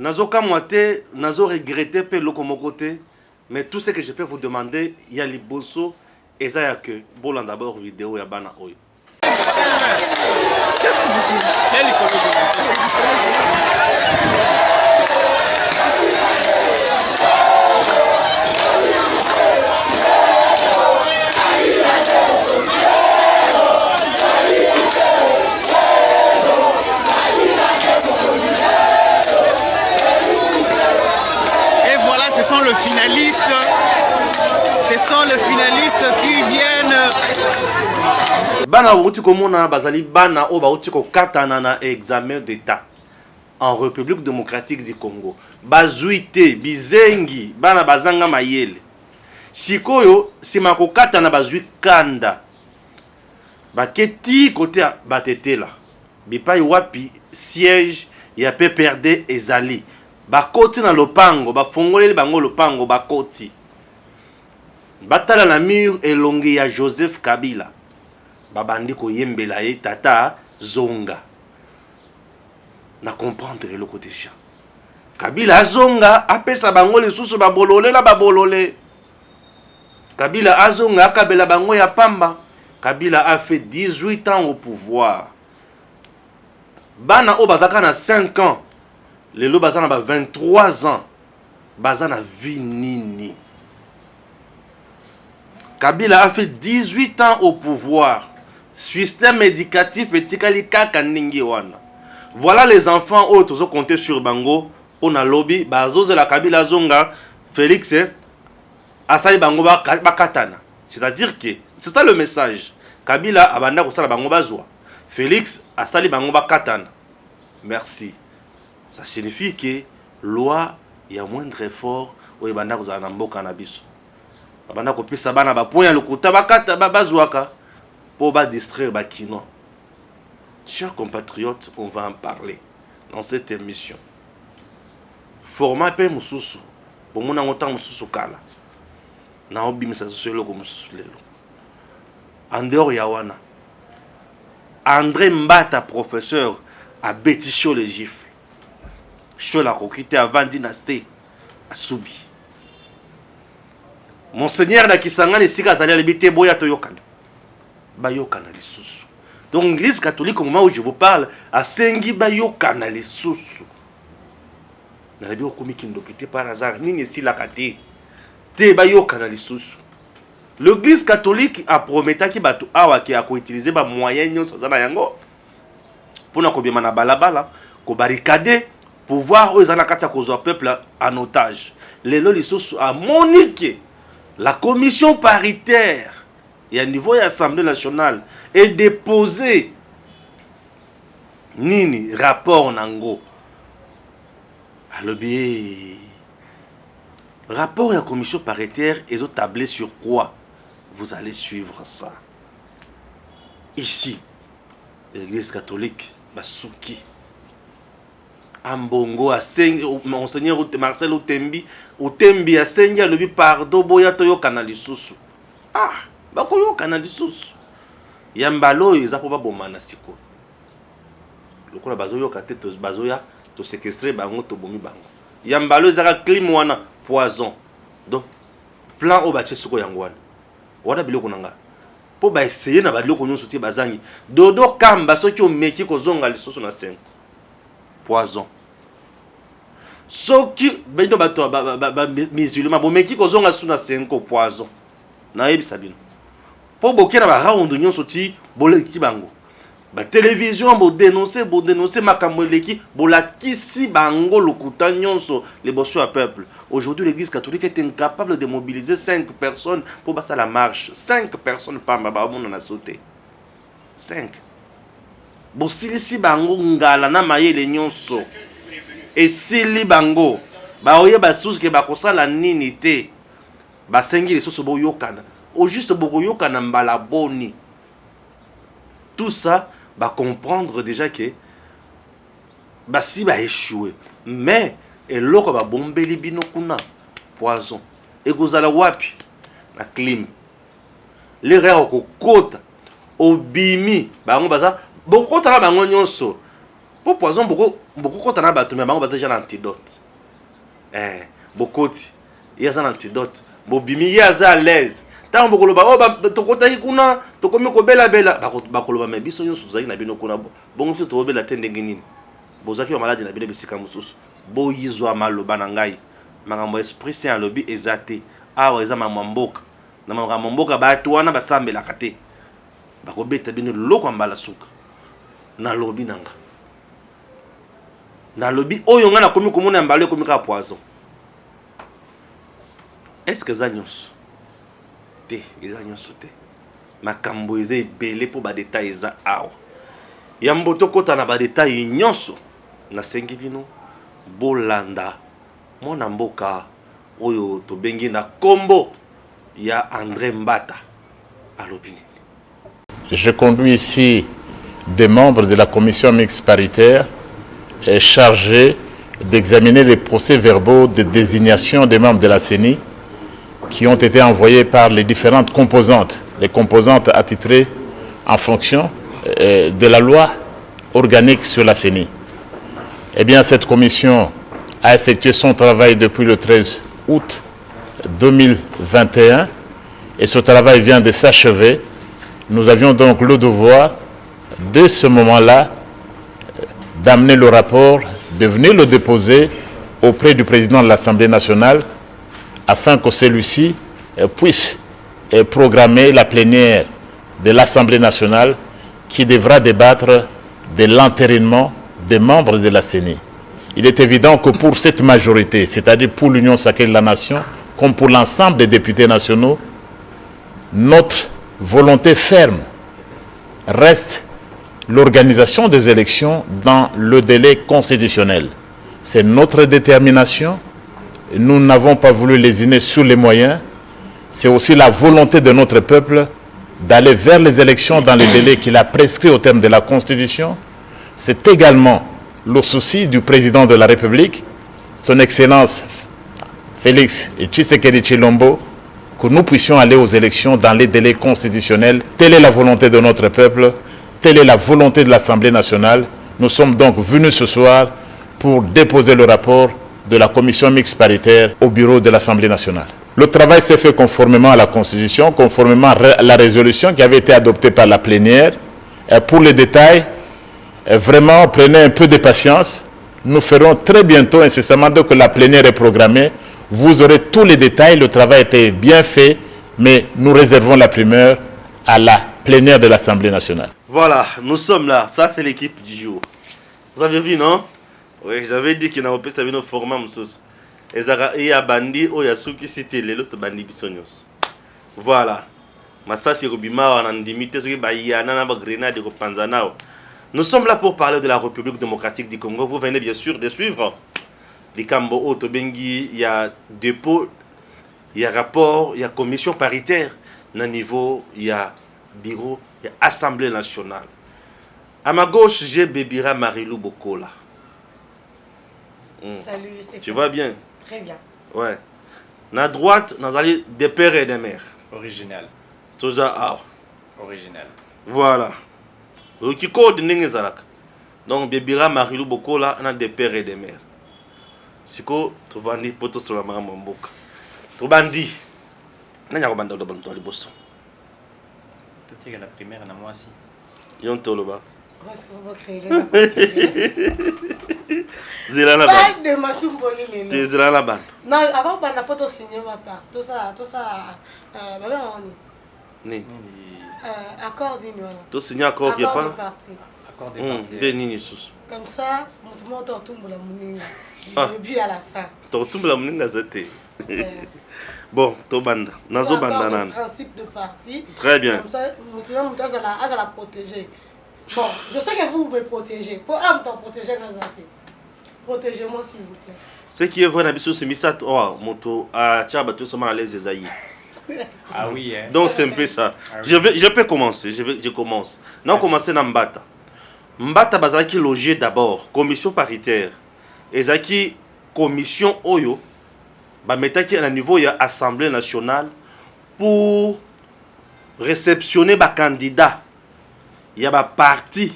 nazo kamwate, nazo regretter pe loko côté, mais tout ce que je peux vous demander, il y a liboso et ça y a que bon d'abord vidéo ya bana oyo. Le finaliste, ce sont les finalistes qui viennent. Bana bauti komona bazali bana o bauti ko katana na examen d'état en République démocratique du Congo. Bazuite bizengi bana bazanga mayele. Sikoyo sima ko katana bazui kanda. Baketi côté batetela. Bipai wapi siège ya PPRD ezali. Bakoti na lopango, bafongoleli bango lopango bakoti. Batala na mur elongi ya Joseph Kabila. Babandi ko yembela ye tata zonga. Na comprendre le côté chien. Kabila azonga apesa bango lisusu babolole na babolole. Kabila azonga akabela bango ya pamba. Kabila a fait 18 ans au pouvoir. Bana o bazaka na 5 ans. Les lots bazana ba 23 ans. Bazana vie nini. Kabila a fait 18 ans au pouvoir. Système éducatif etikali kaka ningi wana. Voilà les enfants autres ont compté sur bango. On a lobby bazoze la Kabila zonga Félix asali bango ba katana. C'est-à-dire que c'est ça le message. Kabila abanda ko sala bango bazwa. Félix asali bango ba katana. Merci. Ça signifie que loi ya moindre effort o ebanda ko za na mboka na biso. Abanda ko pesa bana ba point ya lokuta bakata bazwaka pour ba distraire ba kino. Chers compatriotes, on va en parler dans cette émission. Format pe mususu. Bon mona ngota mususu kala. Na obi misa soselo ko mususu lelo. En dehors ya wana. André Mbata professeur a béticho les gifles. Chola kokite avant dynastie a subi. Monseigneur na kisangani sika zali alibite boya toyokana. Bayokana lisusu. Donc l'église catholique au moment où je vous parle a sengi bayokana lisusu. Na lebi okomi kindokite par hasard nini si la kate. Te bayokana lisusu. L'église catholique a prometaki batu awa ki a ko utiliser ba moyens nyonso za na yango. Pona ko biema na balabala ko barricade pouvoir aux anakata kozo peuple en otage. Les lolis a moniqué la commission paritaire et à niveau de l'Assemblée nationale est déposé nini rapport nango. Alors bien rapport et la commission paritaire ils ont tablé sur quoi? Vous allez suivre ça. Ici, l'église catholique Basuki Ambongo a sengi monseigneur Marcel Utembi a sengi alobi pardon boya toyo kanali susu. Ah, bako yo kanali susu. Yambalo eza po ba bomana siko. Lokola bazoyo kateto bazoya to séquestrer bango to bomi bango. Yambalo eza clim wana poison. Donc plan o bache siko yango wana. Wana biloko nanga. Po ba essayer na biloko nyonso ti bazangi. Dodo kamba soki o meki ko zonga lisusu na 5. Poison. Soki bendo bato musulman bo meki ko zonga suna 5 poison. Na yebi sabino. Po boke na ba round nyonso ti boleki bango. Ba télévision bo dénoncer makambo leki bolakisi bango lokuta nyonso les bosso à peuple. Aujourd'hui l'église catholique est incapable de mobiliser 5 personnes pour passer la marche. 5 personnes pas ba on a sauté. 5. Bo silisi bango ngala na mayele nyonso. Et sili bango ba oye ba susu ke ba kosala nini te. Ba sengi les soso bo yokana. Au juste bo yokana mbala boni. Tout ça va comprendre déjà que bah si va échouer mais et loko va bomber libino kuna poison et gozala wapi na clim les rêves ko kota obimi bango baza bokota na bango nyonso pour poison beaucoup quand on a battu mais bango battu un antidote beaucoup il y a un antidote bobimi ya za à l'aise tant beaucoup ba oh tokota kuna tokomi ko bela bakolo ba mebiso nyonso zaki na bino kuna bongo so to bela tende nginini bozaki ba maladi na bino bisika mususu bo yizwa maloba na ngai makambo esprit saint lobby ezate awa eza mamboka na mamboka ba to wana basambela kate bakobeta bino loko mbala suka na lobby nanga na lobby oyo nga na komi komona mbalo komi ka poison est-ce que ça nyonso te eza nyonso te makambo eza ebele po ba détails eza awa ya mboto kota na ba détails nyonso na sengi bino bolanda mona mboka oyo to bengi na kombo ya André Mbata alobi. Je conduis ici des membres de la commission mixte paritaire chargés d'examiner les procès-verbaux de désignation des membres de la CENI qui ont été envoyés par les différentes composantes, les composantes attitrées en fonction de la loi organique sur la CENI. Eh bien, cette commission a effectué son travail depuis le 13 août 2021 et ce travail vient de s'achever. Nous avions donc le devoir, dès ce moment-là, d'amener le rapport, de venir le déposer auprès du président de l'Assemblée nationale afin que celui-ci puisse programmer la plénière de l'Assemblée nationale qui devra débattre de l'entérinement des membres de la CENI. Il est évident que pour cette majorité, c'est-à-dire pour l'Union sacrée de la Nation, comme pour l'ensemble des députés nationaux, notre volonté ferme reste l'organisation des élections dans le délai constitutionnel. C'est notre détermination. Nous n'avons pas voulu lésiner sur les moyens. C'est aussi la volonté de notre peuple d'aller vers les élections dans les délais qu'il a prescrits au terme de la Constitution. C'est également le souci du président de la République, son Excellence Félix Tshisekedi Tshilombo, que nous puissions aller aux élections dans les délais constitutionnels. Telle est la volonté de notre peuple, telle est la volonté de l'Assemblée nationale. Nous sommes donc venus ce soir pour déposer le rapport de la commission mixte paritaire au bureau de l'Assemblée nationale. Le travail s'est fait conformément à la Constitution, conformément à la résolution qui avait été adoptée par la plénière. Et pour les détails, vraiment, prenez un peu de patience. Nous ferons très bientôt, incessamment, dès que la plénière est programmée, vous aurez tous les détails. Le travail était bien fait, mais nous réservons la primeur à la plénière de l'Assemblée nationale. Voilà, nous sommes là. Ça, c'est l'équipe du jour. Vous avez vu, non? Oui, j'avais dit qu'il n'y avait pas de format. Il y a bandi, il y a ceux qui c'était l'autre bandi bisognos. Voilà. Nous sommes là pour parler de la République démocratique du Congo. Vous venez bien sûr de suivre. Les Cambo Otobengi, il y a dépôt, il y a rapport, il y a commission paritaire. À niveau, il y a bureau, il y a Assemblée nationale. À ma gauche, j'ai Bébira Marilou Bokola. Salut Stéphane. Tu vas bien? Très bien. Ouais. À droite, nous allons des pères et des mères. Original. Tout ça, Original. voilà. Qui code donc Bébira Marilou Bokola, on a des pères et des mères. C'est quoi? Tu vas dire pour tout sur la mamboka. Tu vas dire. On a un bandol de bon temps, les bossons. Tu sais que la primaire, on a moi aussi. Yon toloba. Est-ce que vous créez les Zila la Pas bande. de Matumboli les Tu zila la bande. Non, avant, la photo signée ma part. Tout ça, bah ben on Ni. accord d'une Tu signes accord qui est accord de pas. parti. Accord des partis. Des nini sous. Comme ça, mon moto tombe la mouninga. Ah. Le but à la fin. Tu retombes la mouninga zete. Euh, Bon, to banda. Nazo c'est banda accord de nan. principe de parti. Très bien. Comme ça, nous à la protéger. Bon, je sais que vous me protégez. Pour un temps protéger Nazaki. Protégez-moi s'il vous plaît. Ce qui est vrai, Nabiso, c'est Misat. Oh, moto. Ah, Tchaba, tu sommes à l'aise, Esaïe. Ah oui, hein. Donc c'est un peu ça. Ah oui. Je peux commencer. Je commence. Non, commencer dans Mbata. Mbata bazaki logé d'abord. Commission paritaire. Ezaki commission Oyo. Ba metaki à niveau ya Assemblée nationale pour réceptionner ba candidat. Il y a ba parti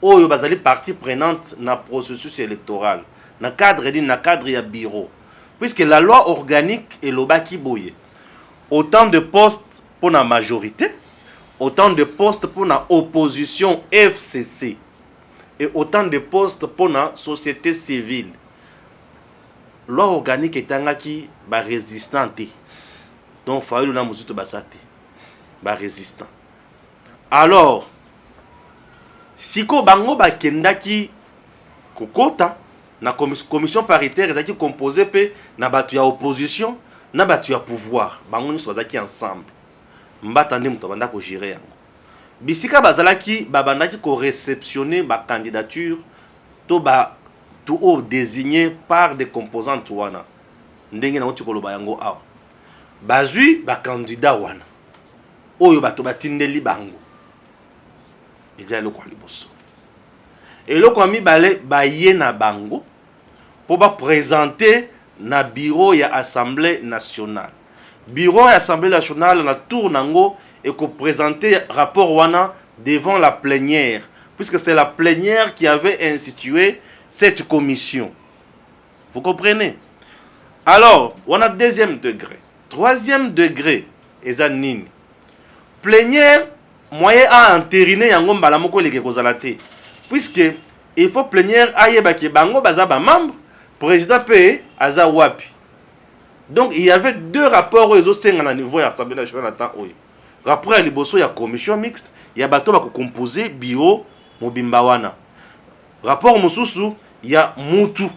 oyo bazali partie prenante na processus électoral na cadre ya bureau, puisque la loi organique est lobaki boye autant de postes pour la majorité, autant de postes pour la opposition FCC et autant de postes pour la société civile. Loi organique est angaki ba résistante, donc faulu na muzuto basate ba résistant. Alors siko bango bakendaki kokota na commission paritaire ezaki composé pe na batu ya opposition na batu ya pouvoir, bango nyonso bazaki ensemble mbata nde muto banda ko gérer yango. Bisika bazalaki babandaki ko réceptionner ba candidature to ba tout haut désigné par des composantes wana ndenge na oti koloba yango awa bazui ba candidat wana oyo bato batindeli bango eza eloko liboso. Eloko mibale baye na bango pour ba présenter na bureau ya Assemblée nationale. Bureau ya Assemblée nationale na tour nango et ko présenter rapport wana devant la plénière, puisque c'est la plénière qui avait institué cette commission. Vous comprenez? Alors, on a deuxième degré. Troisième degré, eza nini? Plénière, moyen à entériner yango mbala moko leke kozalate. Puisque il faut plénière ayeba ke bango baza ba membre, président pe aza wapi. Donc il y avait deux rapports aux au niveau de l'Assemblée nationale. Rapport à liboso ya commission mixte, il y a bato bako composer bio mobimbawana. Rapport mosusu, il y a mutu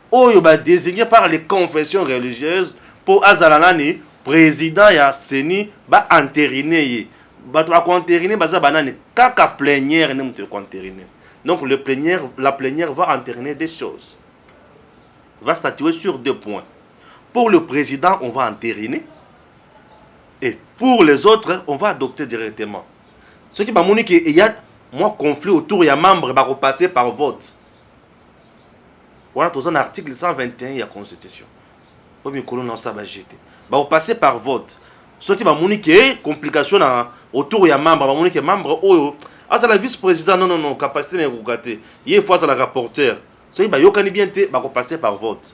oyo ba désigné par les confessions religieuses pour azalanani président ya seni ba entériner. Bato ba entériner baza banane kaka plénière ne mutu ko entériner. Donc la plénière va entériner des choses. Va statuer sur deux points. Pour le président, on va entériner. Et pour les autres, on va adopter directement. Ce qui m'a montré qu'il y a un conflit autour, il y a membres qui vont passer par vote. Voilà, dans un article 121 de la Constitution. Premier colonne, ça va jeter. Va passer par vote. Ce qui m'a montré qu'il y a une complication autour, il y a membres, il y a membres. Ah, c'est la vice-président, non, capacité n'est pas gâtée. Il y a une fois, c'est la rapporteur. Ce qui m'a bien été, va passer par vote.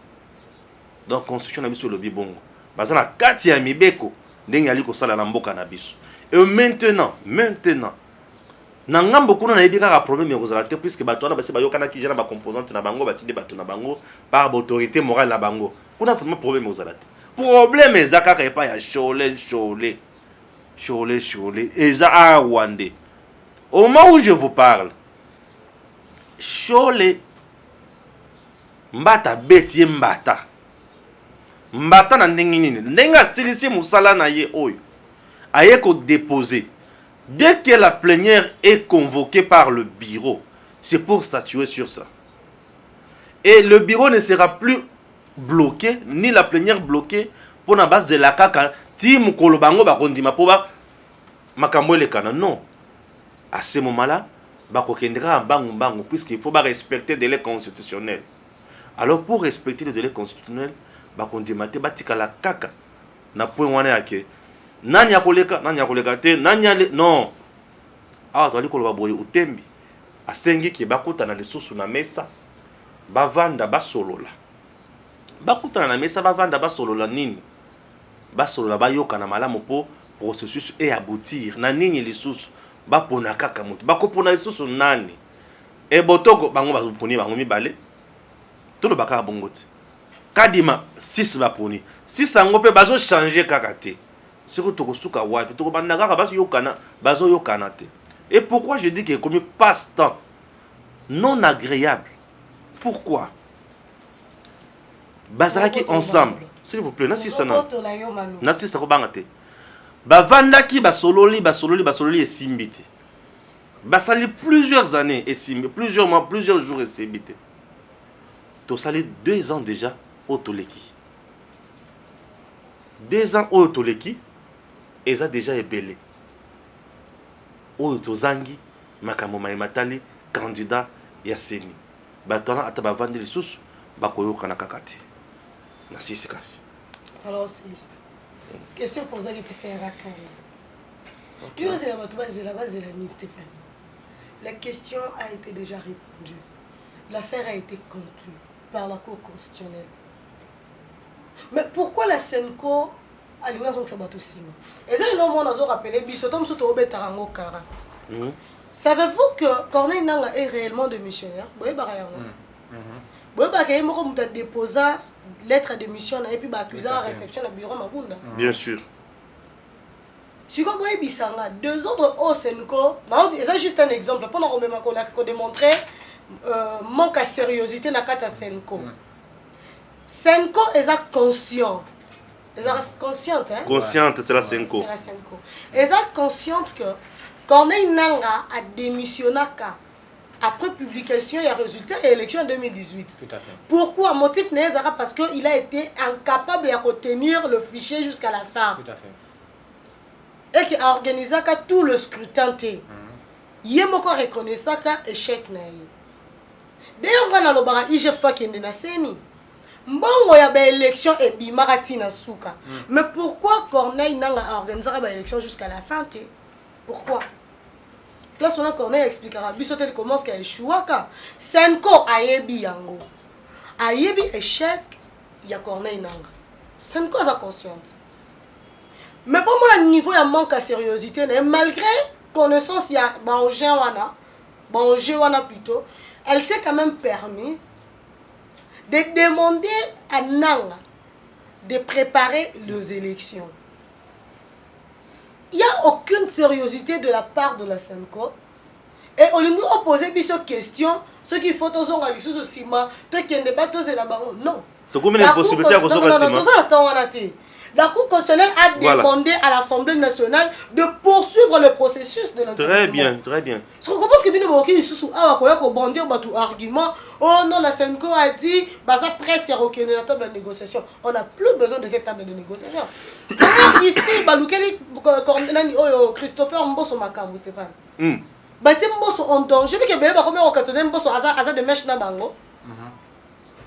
Donc, constitution na sur le bibongo. Parce que la carte ya mibeko, ndenge ali ko sala na mboka na biso. Et maintenant, na ngambo kuna na yebika ka problème ya te puisque bato wana basi bayokana ki jana ba composante na bango batinde bato na bango par autorité morale na bango. Kuna vraiment problème ozala te. Problème ezaka ka epa ya Cholet. Eza a Wande. Au moment où je vous parle, Cholet mbata beti mbata. Mbata na ndenge nini ndenga silisi musala na ye oyo aye ko déposer dès que la plénière est convoquée par le bureau, c'est pour statuer sur ça. Et le bureau ne sera plus bloqué ni la plénière bloquée pour na base de la kaka ti mukolo bango ba kondima po ba makambo elekana. Non, à ce moment-là ba ko kendra bango puisqu'il faut ba respecter les délais constitutionnels. Alors pour respecter les délais constitutionnels bakondimate batikala kaka na point wana yake nani akoleka te nani non ah to aliko ba boye utembi asengi ki bakuta na lisusu na mesa bavanda basolola bakuta na mesa bavanda basolola nini basolola bayoka na malamu po processus et aboutir na nini lisusu bapona kaka mutu bakopona lisusu nani e botoko bango bazoponi bango mibale tolo baka bongote kadima 6 baponi 6 ango pe bazo changer kaka te siko tokosuka wapi toko banda kaka bazo yokana te. Et pourquoi je dis que comme passe-temps non agréable? Pourquoi bazalaki ensemble s'il vous plaît nasi sana nasi sako bangate bavandaki basololi esimbite basali plusieurs années esimbi plusieurs mois plusieurs jours esimbite to sali 2 ans déjà au Toleki. 2 ans au Toleki, et ça déjà ébélé. Au Tozangi, Makambo Matali, candidat Yasseni. Batona ataba vendre les sous, Bakoyo Kanakakati. Merci, c'est cassé. Alors, c'est ça. Question posée depuis c'est Rakana. Tu sais, la base de la Stéphane. La question a été déjà répondue. L'affaire a été conclue par la Cour constitutionnelle. Mais pourquoi la Senko a l'ingénieur Sabato Sima? Et ça, nous avons rappelé, Bissotom Sotobe Tarango Kara. Savez-vous que Corneille Nanga est réellement démissionnaire? Vous voyez, vous avez déposé lettre de démission et puis accusé à la réception du bureau Mabunda. Bien sûr. Si vous voyez Bissanga, 2 autres au Senko, c'est juste un exemple pour nous démontrer manque de sérieuxité dans le Senko. Senko est conscient. Ils sont conscientes, hein? Consciente, c'est la Senko. C'est la Senko. Ils sont conscientes que Corneille Nanga a démissionné après publication et résultat de l'élection en 2018. Tout à fait. Pourquoi? Motif n'est parce qu'il a été incapable de retenir le fichier jusqu'à la fin. Tout à fait. Et qui a organisé tout le scrutin. Il y a encore reconnu ça comme échec. D'ailleurs, on a l'obara IGF qui est dans Seni. Mbongo ya ba élection et bimarati na souka. Mais pourquoi Corneille n'a organisé ba élection jusqu'à la fin? Pourquoi? Là, son Corneille expliquera. Bissotel commence qu'à échouer. Senko ayebi yango. Ayebi échec, il y a Corneille Nanga. Senko est consciente. Mais pour moi, le niveau, il y a manque de sérieuxité. Malgré connaissance, il y a Banjé Wana plutôt, elle s'est quand même permise de demander à Nanga de préparer les élections. Il n'y a aucune sérieuxité de la part de la Senko. Et au lieu de poser des questions, ce qu'il faut tous les sous au ciment, toi qui ne débat tous et là-bas, non. Tu as combien de possibilités à ciment? La Cour constitutionnelle a demandé à l'Assemblée nationale de poursuivre le processus de l'entreprise. Très bien, très bien. Je comprends que bien évoqué sous bondir battu argument. Oh non, la Senko a dit bah ça prête à reconnaître la table de négociation. On n'a plus besoin de cette table de négociation. Ici, Baloukeli Christopher Mbosso Makambu Stéphane. Bati Mbosso en danger mais que bien ba comment occasionner Mbosso asa de mèche na bango.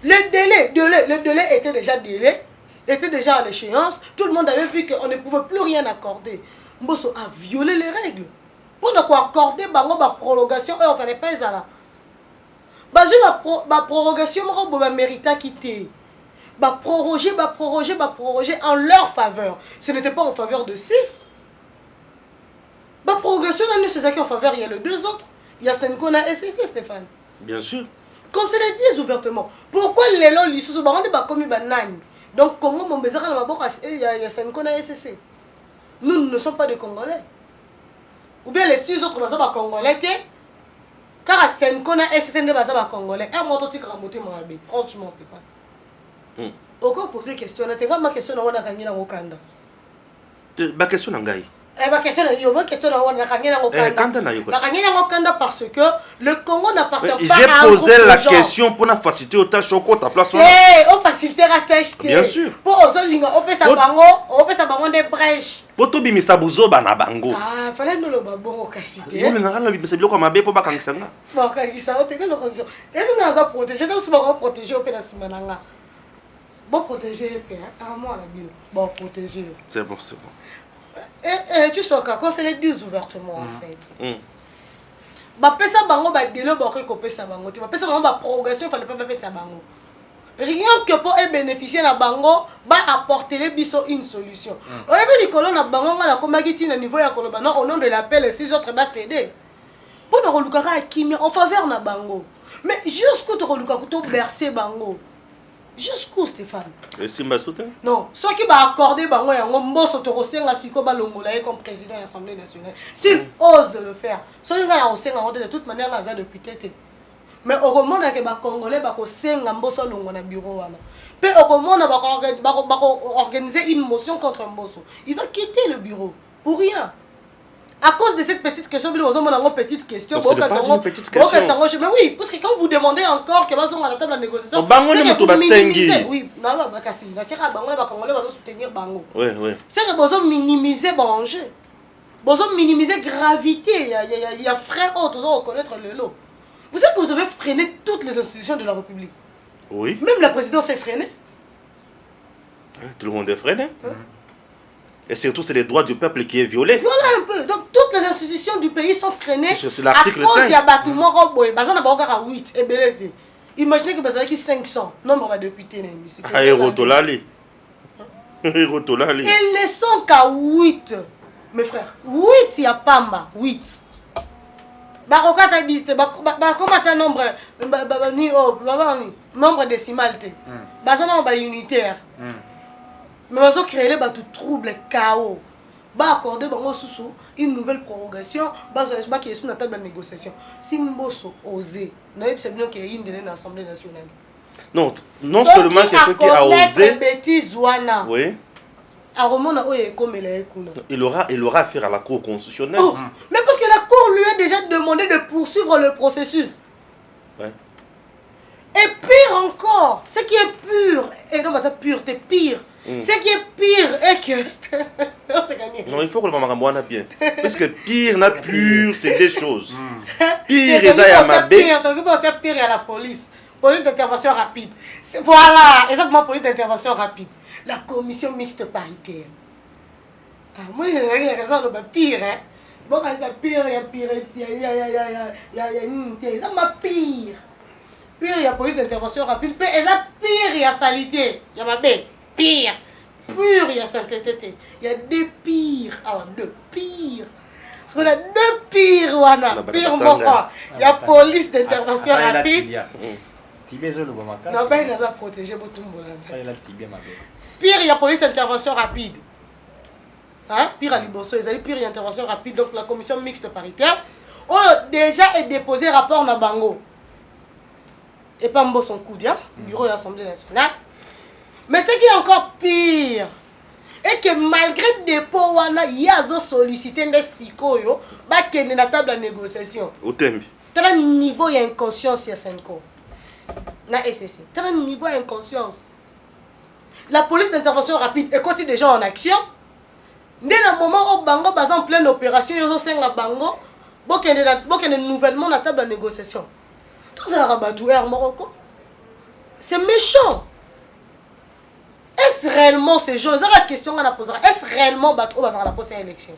Le délai était déjà était déjà à l'échéance, tout le monde avait vu qu'on ne pouvait plus rien accorder. Mbosso a violé les règles. Pour ne pas accorder la prolongation, on ne fallait pas ça. La prorogation, on va mériter à quitter. Proroger en leur faveur. Ce n'était pas en faveur de 6. La prorogation, c'est ça qui est en faveur. Il y a les 2 autres. Il y a Senkona et SCC, Stéphane. Bien sûr. Qu'on se le dise ouvertement. Pourquoi les lois, ils sont comme banane? Donc, comment mon besoin dans ma boca, il y a Senkona et SCC. Nous ne sommes pas des Congolais. Ou bien les 6 autres sont Congolais. Car Senkona et SCC ne sont pas Congolais. Et moi, je suis franchement, Stéphane. Encore poser des questions. Je ma question à Gagné dans Okanda. Ma question à Gaï. Ma question à Gagné dans Okanda parce que le Congo n'appartient pas à un groupe. J'ai posé la question pour la faciliter au tâche au ta place. On facilite la tâche. Bien sûr. Pour on peut s'abango des brèches. Pour tout bimisa buzo bana bango. Ah, fallait nous le babongo kasité. Oui, mais n'a rien bimisa biloko mabe pour bakangsanga. Bon, kangisa o tene no kangisa. Et nous nous a protégé, nous sommes protégés au pédacimananga. Bon protéger à moi la bille. Bon protéger. C'est bon, c'est bon. Et tu sais qu'on se le dit ouvertement en fait. Pesa bango ba délai ba ko pesa bango. Tu pesa bango ba prorogation, fallait pas pesa bango. Rien que pour bénéficier na bango ba apporter les biso une solution. On a vu Nicolas na bango na komaki na niveau ya koloba non au nom de l'appel les 6 autres ba céder. Pour na relukara kimia en faveur na bango. Mais jusqu'où tu reluka ko bercer bango. Jusqu'où Stéphane? Et Simba soutien? Non, ceux qui va accorder bango ya ngombo sotokosenga siko ba longola comme président de l'Assemblée nationale. S'il ose le faire, ceux qui va osenga de toute manière na za député. Mais au moment que les Congolais vont na bureau puis au moment organiser une motion contre Mbosso, il va quitter le bureau pour rien. À cause de cette petite question, vous avez une petite question. C'est pas une petite question. Mais oui, parce que quand vous demandez encore que vous à la table de négociation, c'est que vous minimisez. Oui, non, soutenir Bango. Oui, oui. C'est que vous minimiser Bango. Vous minimiser gravité. Il y a frein autre, vous reconnaître le lot. Vous savez que vous avez freiné toutes les institutions de la République. Oui. Même la présidence est freinée. Tout le monde est freiné. Et surtout, c'est les droits du peuple qui est violé. Voilà un peu. Donc, toutes les institutions du pays sont freinées. C'est l'article à cause 5. Il y a bâtiment roboé. Bazana bakaka 8 et belete. Imaginez que bazana qui 500 nombre de députés dans l'hémicycle. Aérotolali. Aérotolali. Ils ne sont qu'à 8. Mes frères, 8 il y a Pamba, 8. Baroka ta dit comment ta nombre nombre décimal te. Bazana ba unitaire. Mais on a créé tout trouble, chaos. Bah accorder une nouvelle prorogation, bah qui est sur la table de négociation. Si Mbosso osé, c'est bien qu'il y ait une l'Assemblée nationale. Non, non seulement quelqu'un qui a osé. Bêtise, oui. Il aura affaire à la Cour constitutionnelle. Oh, mais parce que la Cour lui a déjà demandé de poursuivre le processus. Ouais. Et pire encore, ce qui est pur, et non, pur, t'es pire. Ce qui est pire est que. Non, il faut que le maman soit bien. Parce que pire, n'a pur, c'est des choses. Pire, et ça y a ma bête. Pire, il y a la police. Police d'intervention rapide. Voilà, exactement, police d'intervention rapide. La commission mixte paritaire. Ah, moi, j'ai raison de pire, hein. Bon, quand c'est pire, il y a pire, il y a une unité. Ça m'a pire. Pire, il y a police d'intervention rapide. Et ça pire, il y a salité. Il y a ma bête. Pire. Pur, il y a sainteté. Il y a deux pires. Ah, deux pires. Parce qu'on a deux pires, Wana. Pire, moi. Il y a police d'intervention rapide. Non, ben, il a protégé pour tout le monde. Pire, il y a police d'intervention rapide. Hein? Pire à Liboso, ils ont pire, il y a intervention rapide. Donc, la commission mixte paritaire. Oh, déjà est déposé rapport na Bango. Et pas Mbo son coup, bureau de l'Assemblée nationale. Mais ce qui est encore pire, est que malgré le dépôt, il y a sollicité des sikoyo, qui est dans la table de négociation. Au tembi. Tel niveau, il y a inconscience, il y a 5 ans. Dans SSC. Tel niveau, il y a inconscience. La police d'intervention rapide est côté des gens en action. Dès le moment où Bango est en pleine opération, il y a 5 Bango, il y a nouvellement la table de négociation. Tout ça, la Morocco. C'est méchant. Est-ce réellement ces gens, c'est la question qu'on a posée, est-ce réellement Bato va poser l'élection?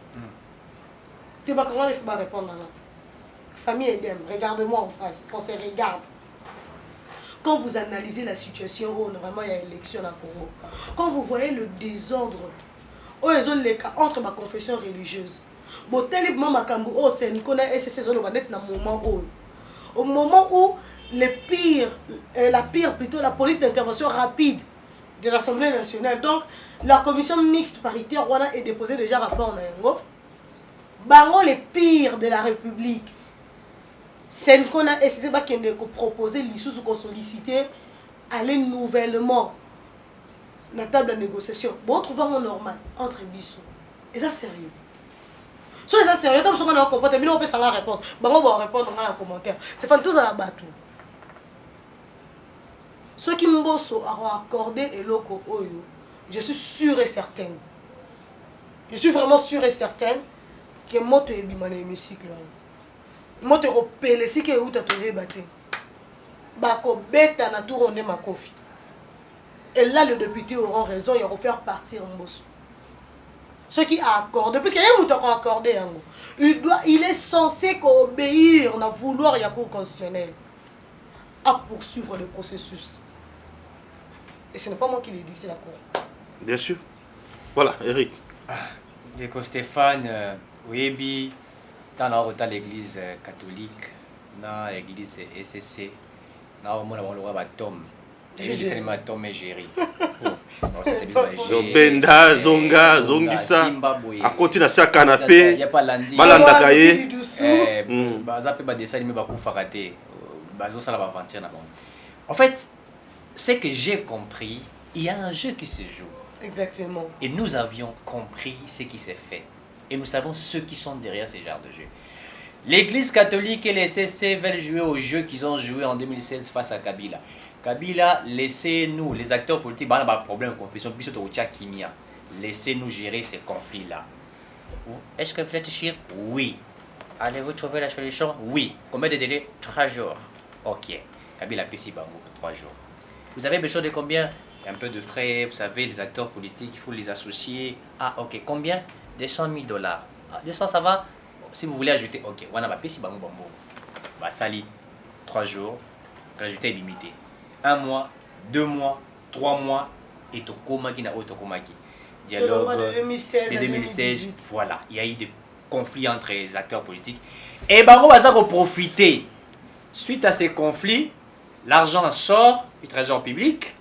Tu vas comment il faut répondre là? Famille Edem, regarde-moi en face, qu'on se regarde. Quand vous analysez la situation où normalement il y a élection au Congo, quand vous voyez le désordre, où ils ont les cas entre ma confession religieuse, au moment où la pire plutôt, la police d'intervention rapide de l'Assemblée nationale. Donc, la commission mixte paritaire est déposé déjà rapport en Yango. Bango, les pires de la République. C'est qu'on a essayé de proposer l'issue qu'on sollicitait aller nouvellement dans la table de négociation. Bon, trouvons normal entre Bissou. Et ça, sérieux. So, ça, sérieux. Comme ça, on a un commentaire, mais on peut savoir la réponse. Bango va répondre dans le commentaire. C'est fan tous à la bateau. Ceux qui m'ont accordé et loco oyo, je suis sûre et certaine. Je suis vraiment sûre et certaine que moi tu es bimane hémicycle. Moi tu repelles si que où tu as battu. Bako beta na tour on est ma kofi. Et là les députés auront raison, ils vont faire partir Mbosso. Ceux qui a accordé, parce qu'il y a un qui a accordé, il est censé obéir, na vouloir la Cour constitutionnelle à poursuivre le processus. Et ce n'est pas moi qui l'ai dit, c'est la Cour. Bien sûr. Voilà, Eric. Déco Stéphane, oui, dans l'église catholique, dans l'église SSC, dans le roi Batom. L'église c'est le Tom et Géry. Benda, Zonga, Zongisa. À côté de ça, canapé. Malanda Kaye. En fait, ce que j'ai compris, il y a un jeu qui se joue. Exactement. Et nous avions compris ce qui s'est fait. Et nous savons ceux qui sont derrière ces genres de jeux. L'Église catholique et les CC veulent jouer au jeu qu'ils ont joué en 2016 face à Kabila. Kabila, laissez-nous, les acteurs politiques, on a un problème de confession, laissez-nous gérer ces conflits-là. Est-ce que vous réfléchir? Oui. Allez-vous trouver la solution? Oui. Combien de délai? 3 jours. Ok. Kabila PC Bango, 3 jours. Vous avez besoin de combien? un peu de frais, vous savez, les acteurs politiques, il faut les associer. Ah, ok, combien? 200 000 dollars. Ah, 200, ça va? Si vous voulez ajouter, ok, on va payer si bambo bambo. Bah, ça lit 3 jours, résultat illimité. 1 mois, 2 mois, 3 mois, et Tokomaki na Otokomaki. Dialogue de 2016 de à 2016, 2018. voilà, il y a eu des conflits entre les acteurs politiques. Et Bango va profiter. Suite à ces conflits, l'argent sort du trésor public,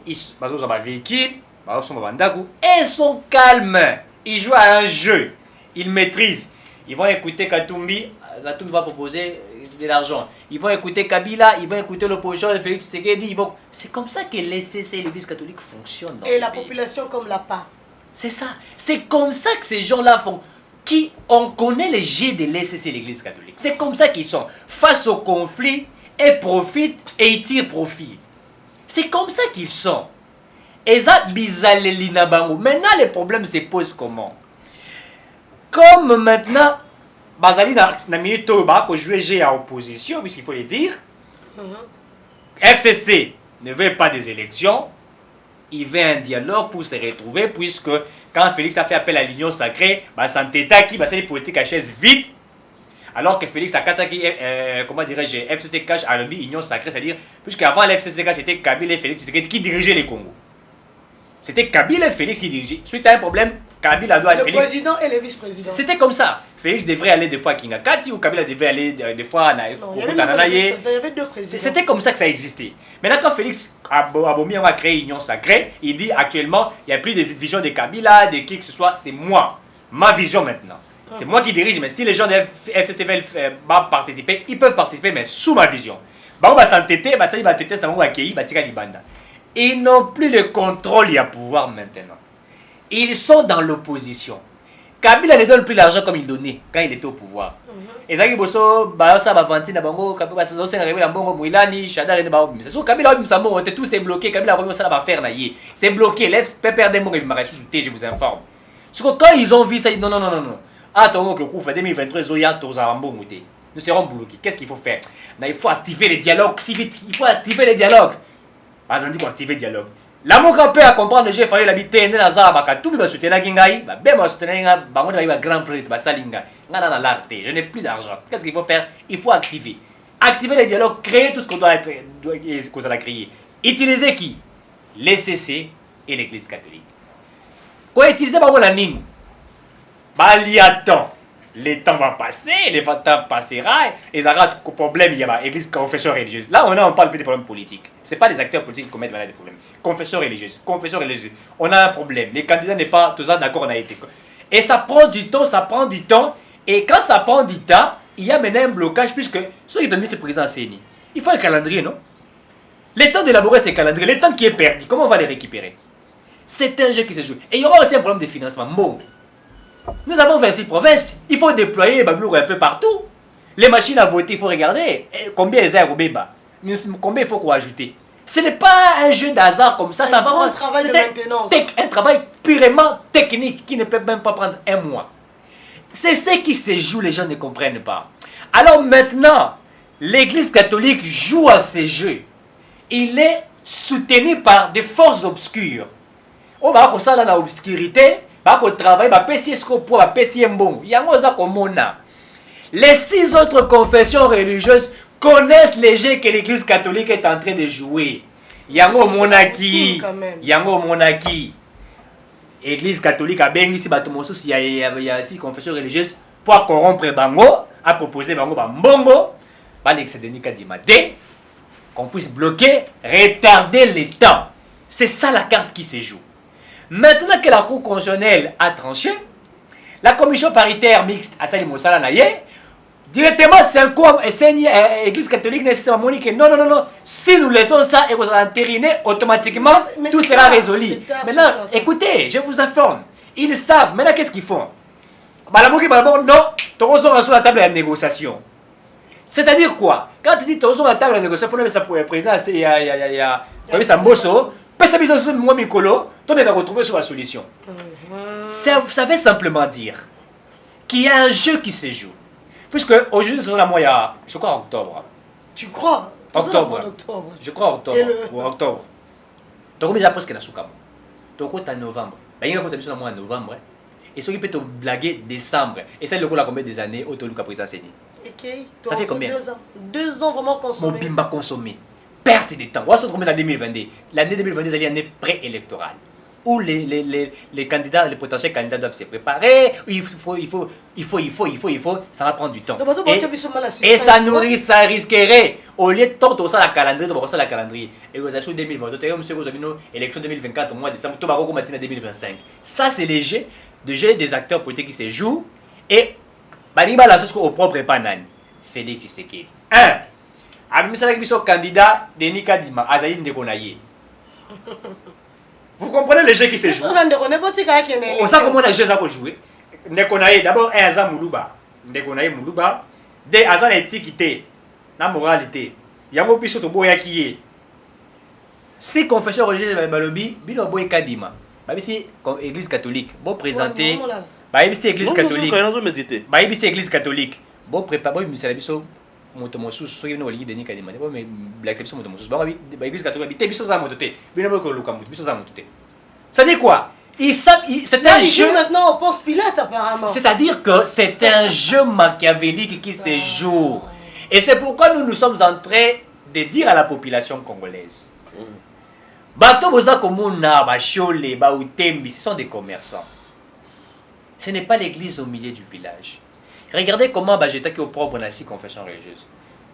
ils ont un véhicule, et ils sont calmes. Ils jouent à un jeu, ils maîtrisent. Ils vont écouter Katumbi, Katumbi va proposer de l'argent. Ils vont écouter Kabila, ils vont écouter l'opposition de Félix Tshisekedi. C'est comme ça que l'ECC, l'Église catholique, fonctionne dans Et ce la pays. population comme la part. C'est ça. C'est comme ça que ces gens-là font. On connaît les jets de l'ECC, l'Église catholique. C'est comme ça qu'ils sont. Face au conflit, ils profitent et ils tirent profit. C'est comme ça qu'ils sont. Et ça, bizalelina bango. Maintenant, les problèmes se posent comment? Comme maintenant, Bazali na minute ba ko jouer G à opposition, puisqu'il faut le dire. FCC ne veut pas des élections. Il veut un dialogue pour se retrouver, puisque quand Félix a fait appel à l'union sacrée, bah, Santeta qui va faire les politiques à chaise vide, alors que Félix a comment dirais-je, FCC cache à l'objet union sacrée, c'est-à-dire, puisqu'avant l'FCC cache c'était Kabila et Félix qui dirigeaient les Congo. C'était Kabila et Félix qui dirigeaient. Suite à un problème, Kabila doit aller. Le président et le vice-président. C'était comme ça. Félix devrait aller des fois à Kingakati ou Kabila devait aller des fois à Naye. C'était comme ça que ça existait. Maintenant, quand Félix Abomi a créé Union Sacrée, il dit actuellement, il n'y a plus de vision de Kabila, de qui que ce soit, c'est moi. Ma vision maintenant. C'est moi qui dirige, mais si les gens de FCC veulent participer, ils peuvent participer, mais sous ma vision. On va s'entêter, ça va têter, ça va accueillir, Libanda. Ils n'ont plus le contrôle et le pouvoir maintenant. Ils sont dans l'opposition. Kabila ne donne plus l'argent comme il donnait quand il était au pouvoir. Et ça, Bosso, ça va vanter na bango, Kabila ça s'est arrivé dans bongo Mouilani, Chadar et Bao. Mais c'est Kabila Msambo, tout c'est bloqué, Kabila ça va faire naïe. C'est bloqué, lève perdre des mots et m'arrête sous je vous informe. Parce que quand ils ont vu ça, ils disent non. Attends que Kouf 2023 Zoya Tozambo Mouté. Nous serons bloqués. Qu'est-ce qu'il faut faire? Il faut activer les dialogues si vite, il faut activer les dialogues. Par exemple, activer le dialogue. L'amour qu'on peut comprendre le chef, il faut l'habiter, tout le monde soutenir la Gingaï, ben soutenir la grand prix de Salinga. Je n'ai plus d'argent. Qu'est-ce qu'il faut faire? Il faut activer. Activer le dialogue, créer tout ce qu'on doit créer. Utiliser qui? L'ECC et l'Église catholique. Quoi utiliser la NIN? Il y a temps. Le temps va passer, le temps passera, et ça aura un problème, il y a l'église confession religieuse. Là, on parle plus des problèmes politiques. Ce n'est pas les acteurs politiques qui commettent des problèmes. Confession religieuse. On a un problème. Les candidats n'est pas tous d'accord, on a été. Et ça prend du temps, et quand ça prend du temps, il y a maintenant un blocage, puisque ceux qui donnent ce président CENI, il faut un calendrier, non? Le temps d'élaborer ces calendriers, le temps qui est perdu, comment on va les récupérer? C'est un jeu qui se joue. Et il y aura aussi un problème de financement. Bon. Nous avons 26 provinces. Il faut déployer Bablour un peu partout. Les machines à voter, il faut regarder combien ils ont combien il faut qu'on ajoute. Ce n'est pas un jeu d'hasard comme ça. Ça va prendre un travail de maintenance. Un travail purement technique qui ne peut même pas prendre un mois. C'est ce qui se joue, les gens ne comprennent pas. Alors maintenant, l'Église catholique joue à ces jeux. Il est soutenu par des forces obscures. On va faire ça dans l'obscurité. Les 6 autres confessions religieuses connaissent les jeux que l'Église catholique est en train de jouer. Yango monaki, Église catholique a bien ici il y a 6 confessions religieuses pour corrompre bango, a proposé bango bambongo, qu'on puisse bloquer, retarder les temps. C'est ça la carte qui se joue. Maintenant que la Cour constitutionnelle a tranché, la commission paritaire mixte à Sali Moussala Naye, directement, c'est l'Église catholique nécessairement monique. Non. Si nous laissons ça et vous entériner, automatiquement, tout sera résolu. Maintenant, écoutez, je vous informe. Ils savent. Maintenant, qu'est-ce qu'ils font? Non, tu sur la table de négociation. C'est-à-dire quoi? Quand tu dis tu sur la table de négociation, pour le président, il y a Samboso. Moi, Mikolo, tu vas retrouver sur la solution. Ça veut simplement dire qu'il y a un jeu qui se joue. Puisque aujourd'hui, je crois octobre. Tu crois? Octobre. Je crois octobre. Et ou octobre. Donc déjà presque na soukamo. Donc en novembre. Bah il y a quoi ça en novembre. Et ce qui peut te blaguer décembre. Et ça le coup là combien des années au Toluca président Séni. Ok. Ça fait combien? 2 ans. 2 ans vraiment consommé. Mon bimba consommé. Perte de temps. On va se retrouver en 2022. L'année 2022 c'est l'année préélectorale. Où les candidats, les potentiels candidats doivent se préparer. Il faut. Ça va prendre du temps. Et ça risquerait. Au lieu de tordre ça la calendrier, de ça la calendrier. Et vous avez 2022, monsieur Gozabino, élection 2024 au mois de décembre, tout va recommencer en 2025. Ça, c'est léger. De jeu des acteurs politiques qui se jouent. Et, Baniba la chose au propre panane. Félix Tshisekedi. 1. Administration qui sont candidats, Denis Kadima, Azaï Ndekonaye. Vous comprenez les jeux qui se jouent? On sait comment les jeux ça jouer. Ndekonaye, d'abord, un Azam Moulouba. Ndekonaye Moulouba. Des Azam étiqueté. La moralité. Yango Biso to boya qui est. Si confession religieuse Balobi, Bino Boy Kadima. Babi comme église catholique. Bon présenter. Babi c'est église catholique. Babi c'est église catholique. Bon préparer monsieur Biso motomosus so yeno ligi Denis Kadima. Bon mais l'acception motomosus. Babi église catholique. Té biso za mototé. Bino boy ko lukamu biso za mototé. Ça dit quoi? C'est un jeu. Maintenant, on pense Pilate apparemment. C'est-à-dire que c'est un jeu machiavélique qui se joue. Et c'est pourquoi nous sommes en train de dire à la population congolaise. Bato boza komuna, bachole, baoutembi, ce sont des commerçants. Ce n'est pas l'église au milieu du village. Regardez comment j'étais au propre dans ces confessions religieuses.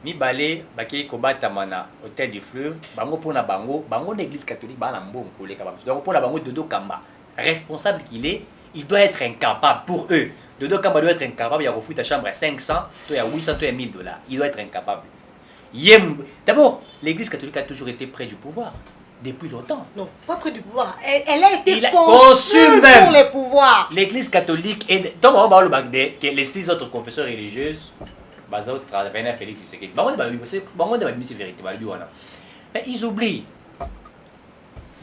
Mi balé, baki kobata mana, hôtel du fleuve, bango pona bango l'église catholique, balambo, donc pour la bango Dodo Kamba, responsable qu'il est, il doit être incapable pour eux. Dodo Kamba doit être incapable, il y a refoué ta chambre à 500, toi à 800, toi à 1000 $. Il doit être incapable. D'abord, l'église catholique a toujours été près du pouvoir. Depuis longtemps. Non, pas près du pouvoir. Elle a été conçue pour les pouvoirs. L'église catholique et que les 6 autres confessions religieuses, Félix Tshisekedi. Mais ils oublient.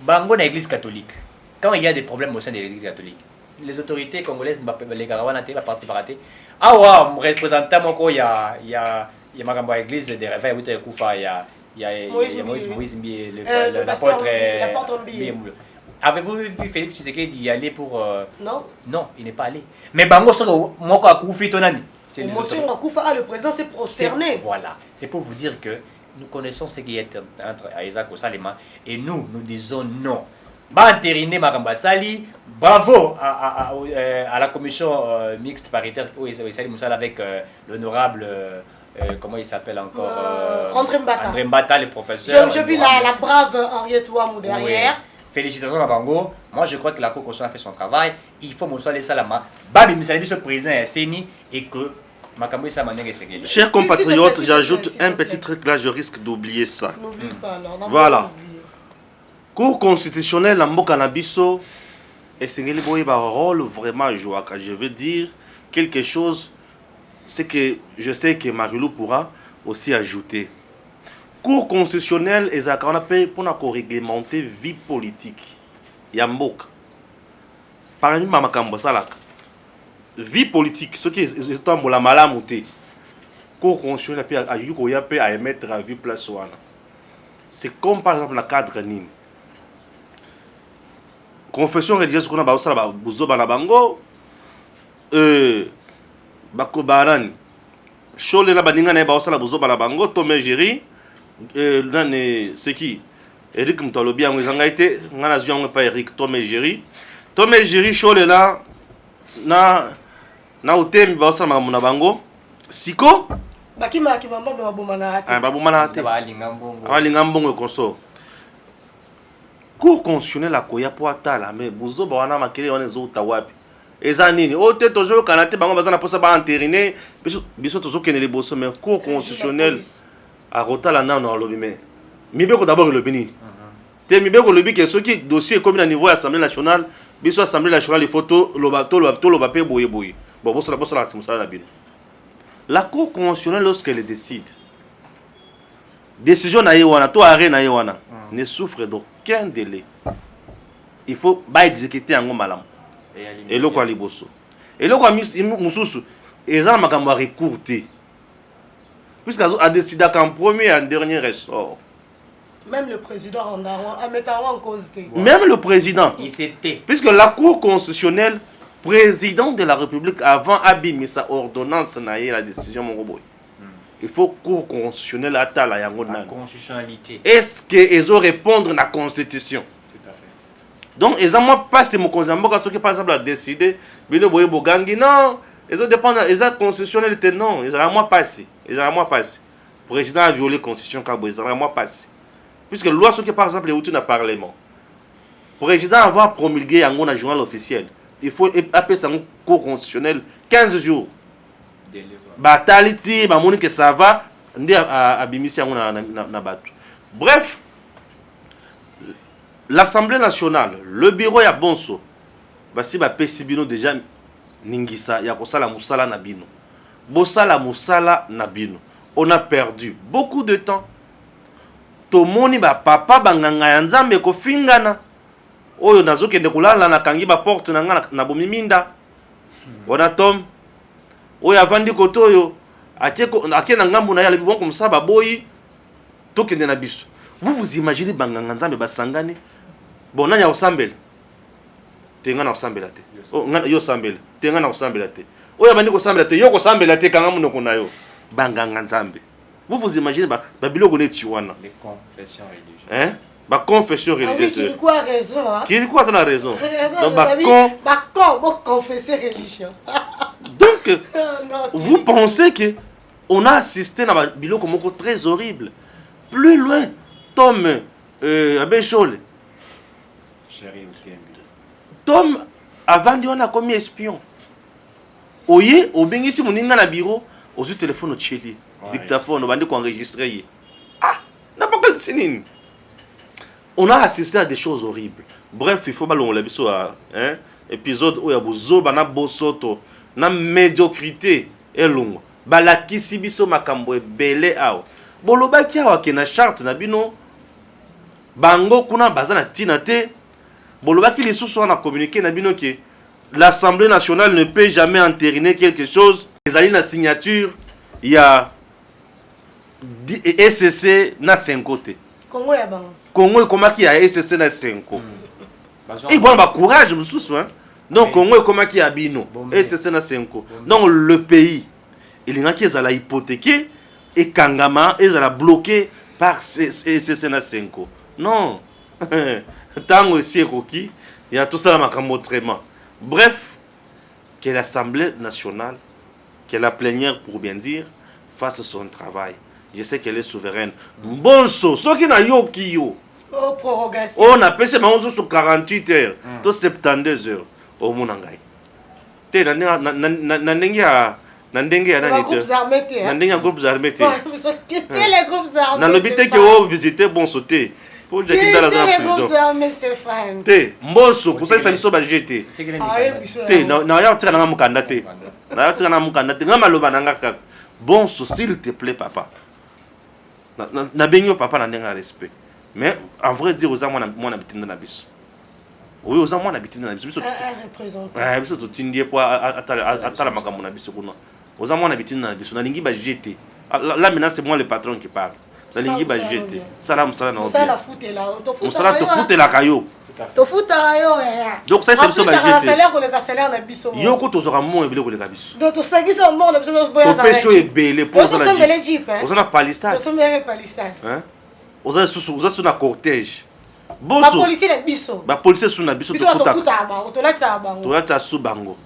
Bango dans l'église catholique. Quand il y a des problèmes au sein de l'église catholique, les autorités congolaises, les Garawana, ne participent pas. Ah ouais, mon représentant, il y a l'église de réveil, il y a Moïse Mbié, l'apôtre Mbié. Avez-vous vu Félix Tshisekedi y aller pour... Non. Non, il n'est pas allé. Mais Bango, Moko Akoufi Tonani. Monsieur Akoufa, le président s'est prosterné. Voilà. C'est pour vous dire que nous connaissons ce qui est entre Isaac Osalema et nous disons non. Entériner Makamba Sali, bravo à la commission mixte paritaire avec l'honorable... comment il s'appelle encore André Mbata. André Mbata, le professeur. J'ai vu la brave Henriette Ouamou derrière. Oui. Félicitations à Bango. Moi, je crois que la Cour constitutionnelle a fait son travail. Il faut montrer les salama. Babi Missalabi, ce président est Séni et que Makambo Samané est Séni. Chers compatriotes, j'ajoute un petit truc là, je risque d'oublier ça. N'oublie pas alors. Voilà. Cour constitutionnelle, la Mbokanabiso, et Sénéli Boye va rôle vraiment joué. Je veux dire quelque chose. C'est que je sais que Marilou pourra aussi ajouter. Cour constitutionnelle et Zakana pour réglementer vie politique. Yambok. Par exemple, Mamakambo Salak. Vie politique, ce qui est en la malamouté. Cour constitutionnelle a émettre à vie place ouana. C'est comme par exemple la cadre Nîmes. Confession religieuse qu'on a bausala buzo banabango. Bako barani shole na baninga na baosala buzo bana bango Tomé Géry nane c'est qui Eric Mtolobi yango ezanga été ngana zwi yango pa Eric Tomé Géry shole na utembi baosala makambo na bango siko bakima kimamba babomana ate babomana ate abalinga mbongo konso Cour constitutionnelle akoya po atala mais buzo ba wana makele wana ezouta wapi Ezanini, ote tozo kanate bango bazana posa ba entériner biso tozo kenele boso mais cour constitutionnelle a rotala na no lobi mais mibeko d'abord le bini. Te mibeko lobi que soki dossier comme na niveau assemblée nationale, biso assemblée nationale les photos lobato pe boye. Bon boso la simsala la bino. La cour constitutionnelle lorsqu'elle décide décision na yewana to arrêt na yewana ne souffre d'aucun délai. Il faut ba exécuter en malam. Et le quoi liboso. Et le quoi mususu. Et ça makambo a recours te. Puisqu'il a décidé qu'en premier et en dernier ressort. Même le président en mettant en cause. Même le président. Il s'était. Puisque la Cour constitutionnelle, président de la République, avant abîmer sa ordonnance, la décision, mon robot. Il faut Cour constitutionnelle à la constitutionnalité. Est-ce qu'ils ont répondre à la Constitution? Tout à fait. Donc, ils ont pas c'est mon conseil. Ceux qui, par exemple, a décidé, non, ils ont dépendent, ils ont constitutionnalité, non, ils ont moi passé. Ils ont moi passé. Le président a violé la Constitution, ils ont moi passé. Puisque la loi, ce qui, par exemple, est dans le Parlement. Le président a promulgué un journal officiel. Il faut appeler ça un cours constitutionnel 15 jours. Bataliti, que ça va, bref, l'Assemblée nationale, le bureau ya bonso, basi ba pesibino déjà ningisa ya kosala musala na bino. Bosala musala na bino. On a perdu beaucoup de temps. Tomoni ba papa banganga ya nzambe ko fingana. Oyo nazokende kulala na kangi ba porte na nga na bomiminda. Wana tom oyo avandi koto oyo ake na ngambu na ya lebon comme ça baboyi tokende na biso. Vous imaginez banganga nzambe basangani? Bon nanya osambela. Tenga na osambela te. Oh ngana yo sambela. Tenga na osambela te. Oyo abandi ko sambela te, yo ko sambela te kanga munoko na yo. Banganga nzambe. Vous imaginez biloko neti wana. Les confessions religieuses. Hein? Ba confession religieuse. Ah oui, qui a raison hein. Qui quoi ça a raison? Donc confesser religion. Donc non, vous pensez que on a assisté à biloko moko très horrible. Plus loin, Tom Abéchole. Chéri Otembi. Tom avant on a commis espion. Oye, obengisi moninga na bureau, ozu téléphone au chili, dictaphone, bandi ko enregistrer. Ah, n'a pas de sinine. On a assisté à des choses horribles. Bref, il faut ballon la biso hein, épisode où ya bozo bana bosoto, na médiocrité et long. Balakisi biso makambo ebele awo. Bolobaki awa ke na charte na bino bango kuna bazana tina te. Bolobaki lisusu on a communiqué na bino que l'Assemblée nationale ne peut jamais entériner quelque chose. Les alliés la signature, il y a SCC na 5 côtés. Congo ya bango. Congo comment qui a SCC na 5 côtés. Et bon ba courage mususu hein. Donc Congo comment qui a bino SCC na 5 côtés. Donc le pays il y a qui ezala hypothéqué et kangama ezala bloqué par SCC na 5 côtés. Non. Tango aussi ekoki, il y a tout ça makambo traitement. Bref, que l'Assemblée nationale, que la plénière pour bien dire, fasse son travail. Je sais qu'elle est souveraine. Bon chose, ce qui n'a yo qui yo. Oh, prorogation. On a passé sur 48 heures, tout 72 heures. Au Mounangai. Té, Nandengi a groupes armés. Nandengi groupes armés. Quittez les groupes armés. Dans l'hôpital que vous visitez, bon sauté. Pour dire qu'il dans la prison. Stéphane. Té, mboso, pour ça ça miso ba jeté. Té, na ya tika na mukanda té. Na ya tika na mukanda té. Ngama loba nanga kaka. Bon s'il te plaît papa. Na benyo papa na ndenga respect. Mais en vrai dire aux amants moi na bitinda na biso. Oui, aux amants na bitinda na biso. Un représentant. Biso to tindie po atala makambo na biso kuna. Aux amants na bitinda na biso na lingi ba jeté. Là maintenant c'est moi le patron qui parle. La lingi ba jeté. Salam salam na. Ça la fout là. On sera te foutre la caillou. To futa yo ya. Donc ça c'est biso ba jeté. Salaire ko le salaire na biso. Yo ko to zora mo ebele ko le biso. Donc to sagisa mo na biso boya salaire. Ko peso ebele po za la jeep. On a palissade. On a palissade. Hein? On a sous na cortège. Ba policier na biso. Ba policier sous na biso to futa ba. To lata bango. To lata sous bango.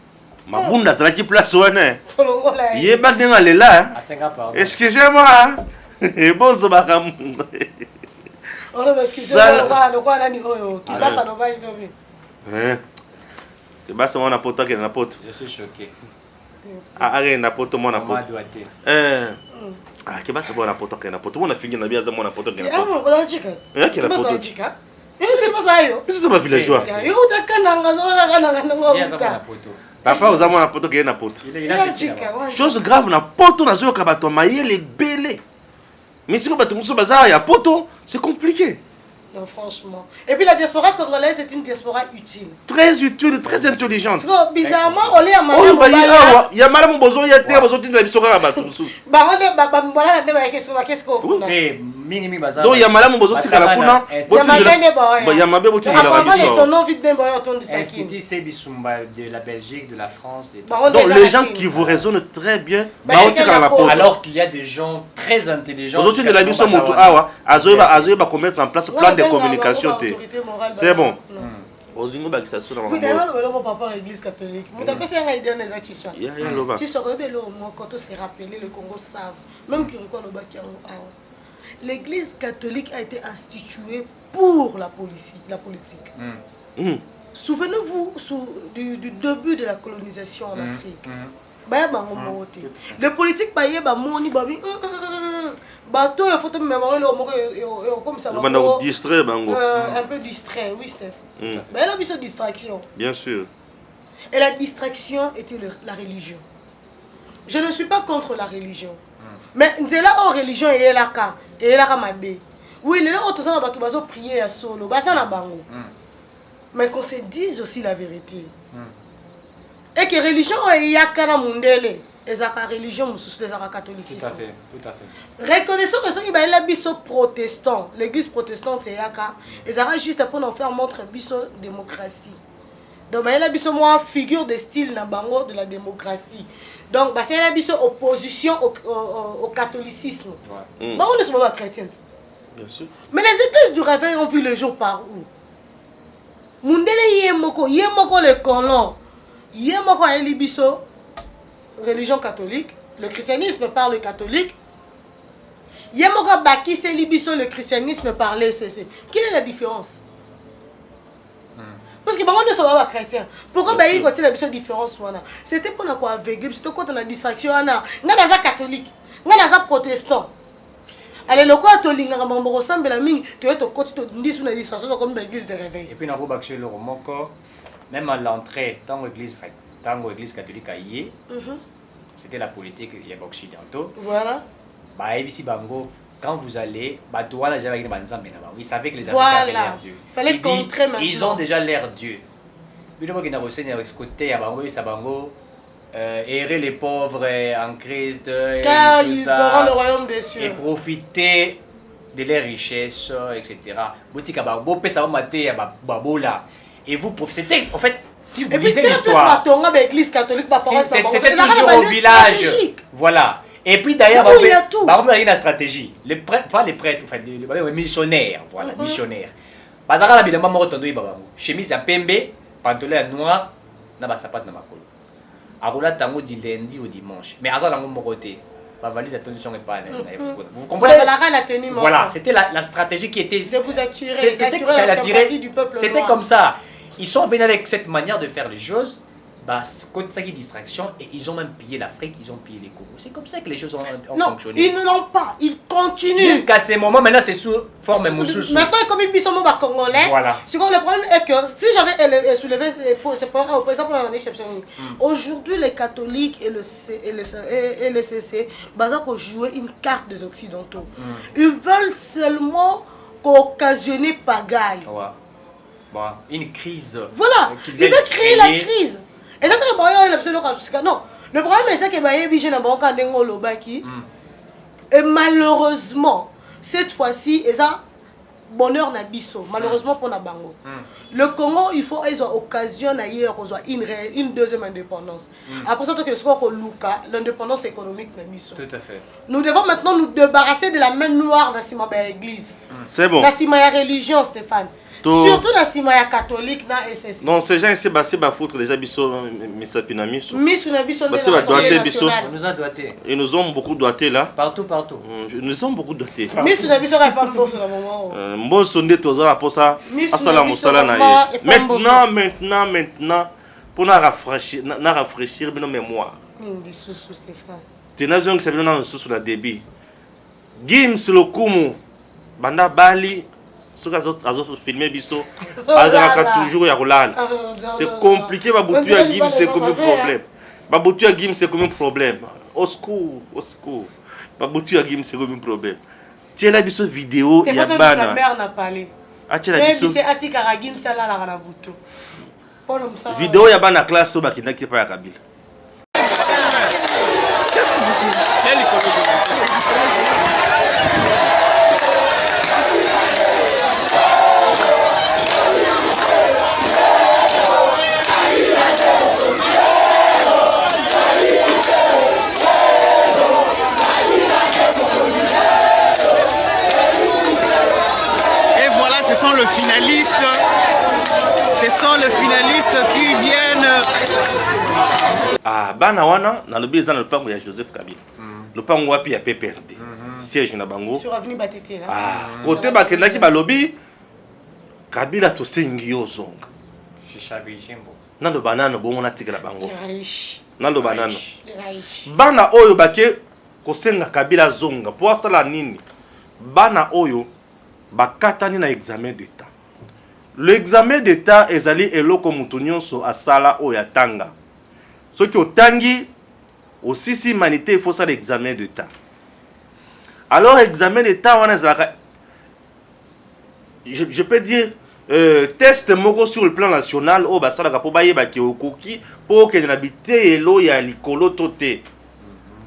Mabunda zala ki place wana. To longola. Ye ba denga lela. À Singapour. Excusez-moi. Et bonzo bakam. On a excusez-moi le quoi nani oyo. Qui passe no ba inobi. Hein? C'est pas ça na poto ke na poto. Je suis choqué. Ah na poto mo na poto. Ah, que basta boa na poto que na poto. Mona fingi na biaza mona poto que na poto. Ah, on a chica. É que na poto. Que passa aí? Isso é uma villageois. Eu tá cananga, zona cananga não. Papa uza mona poto que na poto. Il a chica. Chose grave na poto na zo kabato mayele belé. Mais si ko bato muso bazar ya poto, c'est compliqué. Non, franchement. Et puis la diaspora congolaise est une diaspora utile. Très utile, très intelligente. Parce que bizarrement, on est à Oh, Madame. il y a madame besoin, il y a terre, besoin de la mission à battre. Bah, on est, voilà, qu'est-ce qu'on a. Eh, mingi baza. Donc il y a madame besoin de la kuna. Il y a ma belle boy. Il y a ma belle boy. Apparemment, les tonneaux vides d'un boy autour de sa Institut Sebisumba de la Belgique, de la France et tout Bah, ça. Donc les gens qui vous raisonnent très bien, Bah, alors qu'il y a des gens très intelligents. aujourd'hui de la mission moto awa, azoeba commettre en place plan de communication. C'est bon. Ozingo bakisation na Oui, d'ailleurs, mon papa à l'église catholique. Mon papa c'est un idée des actions. Tu saurais bien quand on s'est rappelé le Congo savent, même que le Baki l'église catholique a été instituée pour la politique. Souvenez-vous du début de la colonisation en Afrique. Le politique paye moni babi bateau il faut te mémorer le comme ça distrait bango un peu distrait, oui Steph. Mais elle a vu cette distraction. Bien sûr. Et la distraction était la religion. Je ne suis pas contre la religion. Mais c'est là où la religion est là et là mabe. Oui, les autres ça va tout prier à solo, bah ça na bango. Mais qu'on se dise aussi la vérité. Et que religion est yakana mundele. Et la religion mususu les catholicisme. Tout à fait, tout à fait. Reconnaissons que ceux qui baillent la biso protestant, l'église protestante c'est yaka, ils arrêtent juste pour nous faire montre biso démocratie. Donc baillent la biso moi figure de style na bango de la démocratie. Donc bah c'est la biso opposition au catholicisme. Bah on est souvent pas chrétien. Bien sûr. Mais les églises du réveil ont vu le jour par où? Mundele yemoko le colon. Yemoko eli biso religion catholique, le christianisme par le catholique. Yemoko baki se libiso le christianisme par les CC. Quelle est la différence? Parce que on ne sont pas chrétiens. Pourquoi il y a une différence? C'était pour nous aveugler, c'était quand on a distraction. On a catholique, on a protestant. Allez, le quoi catholique, on a ressemble à la mine. Tu es au côté de une distraction comme l'église de réveil. Et puis, on a chez le Romoko, même à l'entrée, tant l'église catholique a y c'était la politique occidentaux. Voilà. Bah, ici, Bango, quand vous allez, bah, ils savaient que les Africains avaient l'air Dieu. Fallait contrer maintenant. Ils ont déjà l'air Dieu. Errer les pauvres en Christ. Car ils feront le royaume des cieux. Et profiter de leurs richesses, etc. Et vous profitez. En fait, si vous lisez l'histoire, c'était toujours au village. Voilà. Et puis d'ailleurs, il y a une stratégie. Pas les prêtres, enfin, les missionnaires. Voilà, missionnaires. Chemise à pembe, pantalon à noir, na sapat na makolo. Aroula tango du lundi au dimanche. Mais à mon côté. Ma valise à tenue n'est pas. Vous comprenez? Voilà, c'était la stratégie qui était. De vous attirer, la sympathie du peuple. C'était comme ça. Ils sont venus avec cette manière de faire les choses. Bah, contre ça qui est distraction, et ils ont même pillé l'Afrique, ils ont pillé les Congo. C'est comme ça que les choses ont fonctionné. Ils ne l'ont pas, ils continuent. Jusqu'à ce moment, maintenant c'est sous forme moussous. Maintenant, comme ils sont congolais, voilà. Le problème est que si j'avais soulevé ce point au président pour la manifestation, aujourd'hui les catholiques et le CC, ont joué une carte des Occidentaux. Ils veulent seulement occasionner pagaille. Ouais. Bon, une crise. Voilà, ils veulent créer la crise. Et ça, non, le problème est que et malheureusement, cette fois-ci, et ça, bonheur na biso, malheureusement pour na bango. Le Congo, il faut ils ont occasion d'ailleurs une deuxième indépendance. Après ça, l'indépendance économique na biso. Tout à fait. Nous devons maintenant nous débarrasser de la main noire dans la église. C'est bon. Dans la religion, Stéphane. Surtout dans la catholique na SSC. Non, ces gens ici c'est foutre déjà biso misapinami. On nous a doigté. Ils nous ont beaucoup doigté là. Partout. Ils nous ont beaucoup doigté. Maintenant pour nous rafraîchir nos mémoires. Tu n'as jamais savoir dans sous la débit. Gims le kumu banda bali. Ce qu'ils ont filmé, toujours c'est compliqué, c'est comme un problème. Baboutu à Gim, c'est comme un problème. Au secours. Baboutu à Gim, c'est comme un problème. Tu as la vidéo, il y a ma mère n'a parlé. Achela Et biso. puis c'est Atika Ragim Sala la na buto. Pour le ça. Vidéo ya bana classe au bakindaki pa ya Kabila. Et voilà, ce sont les finalistes. Ce sont les finalistes qui viennent. Ah, bana wana na lobi eza na lopango ya Joseph Kabila. Lopango wapi ya PPRD. Siège na bango. Sur avenue Batete là. Ah, côté bakendaki balobi Kabila to sengi yo zonga. Shishabi Jimbo. Nando banano bongo na tikela bango. Raish. Nando banano. Raish. Bana oyo bake kosenga Kabila zonga po asala nini? Bana oyo bakatani na examen d'état. L'examen d'état ezali eloko mutu nyonso asala oyo atanga. Soki otangi osisi humanité il faut ça l'examen d'état. Alors examen d'état wana ezalaka je peux dire test moko sur le plan national oyo basalaka po bayeba ke okoki po okende na biteyelo ya likolo to te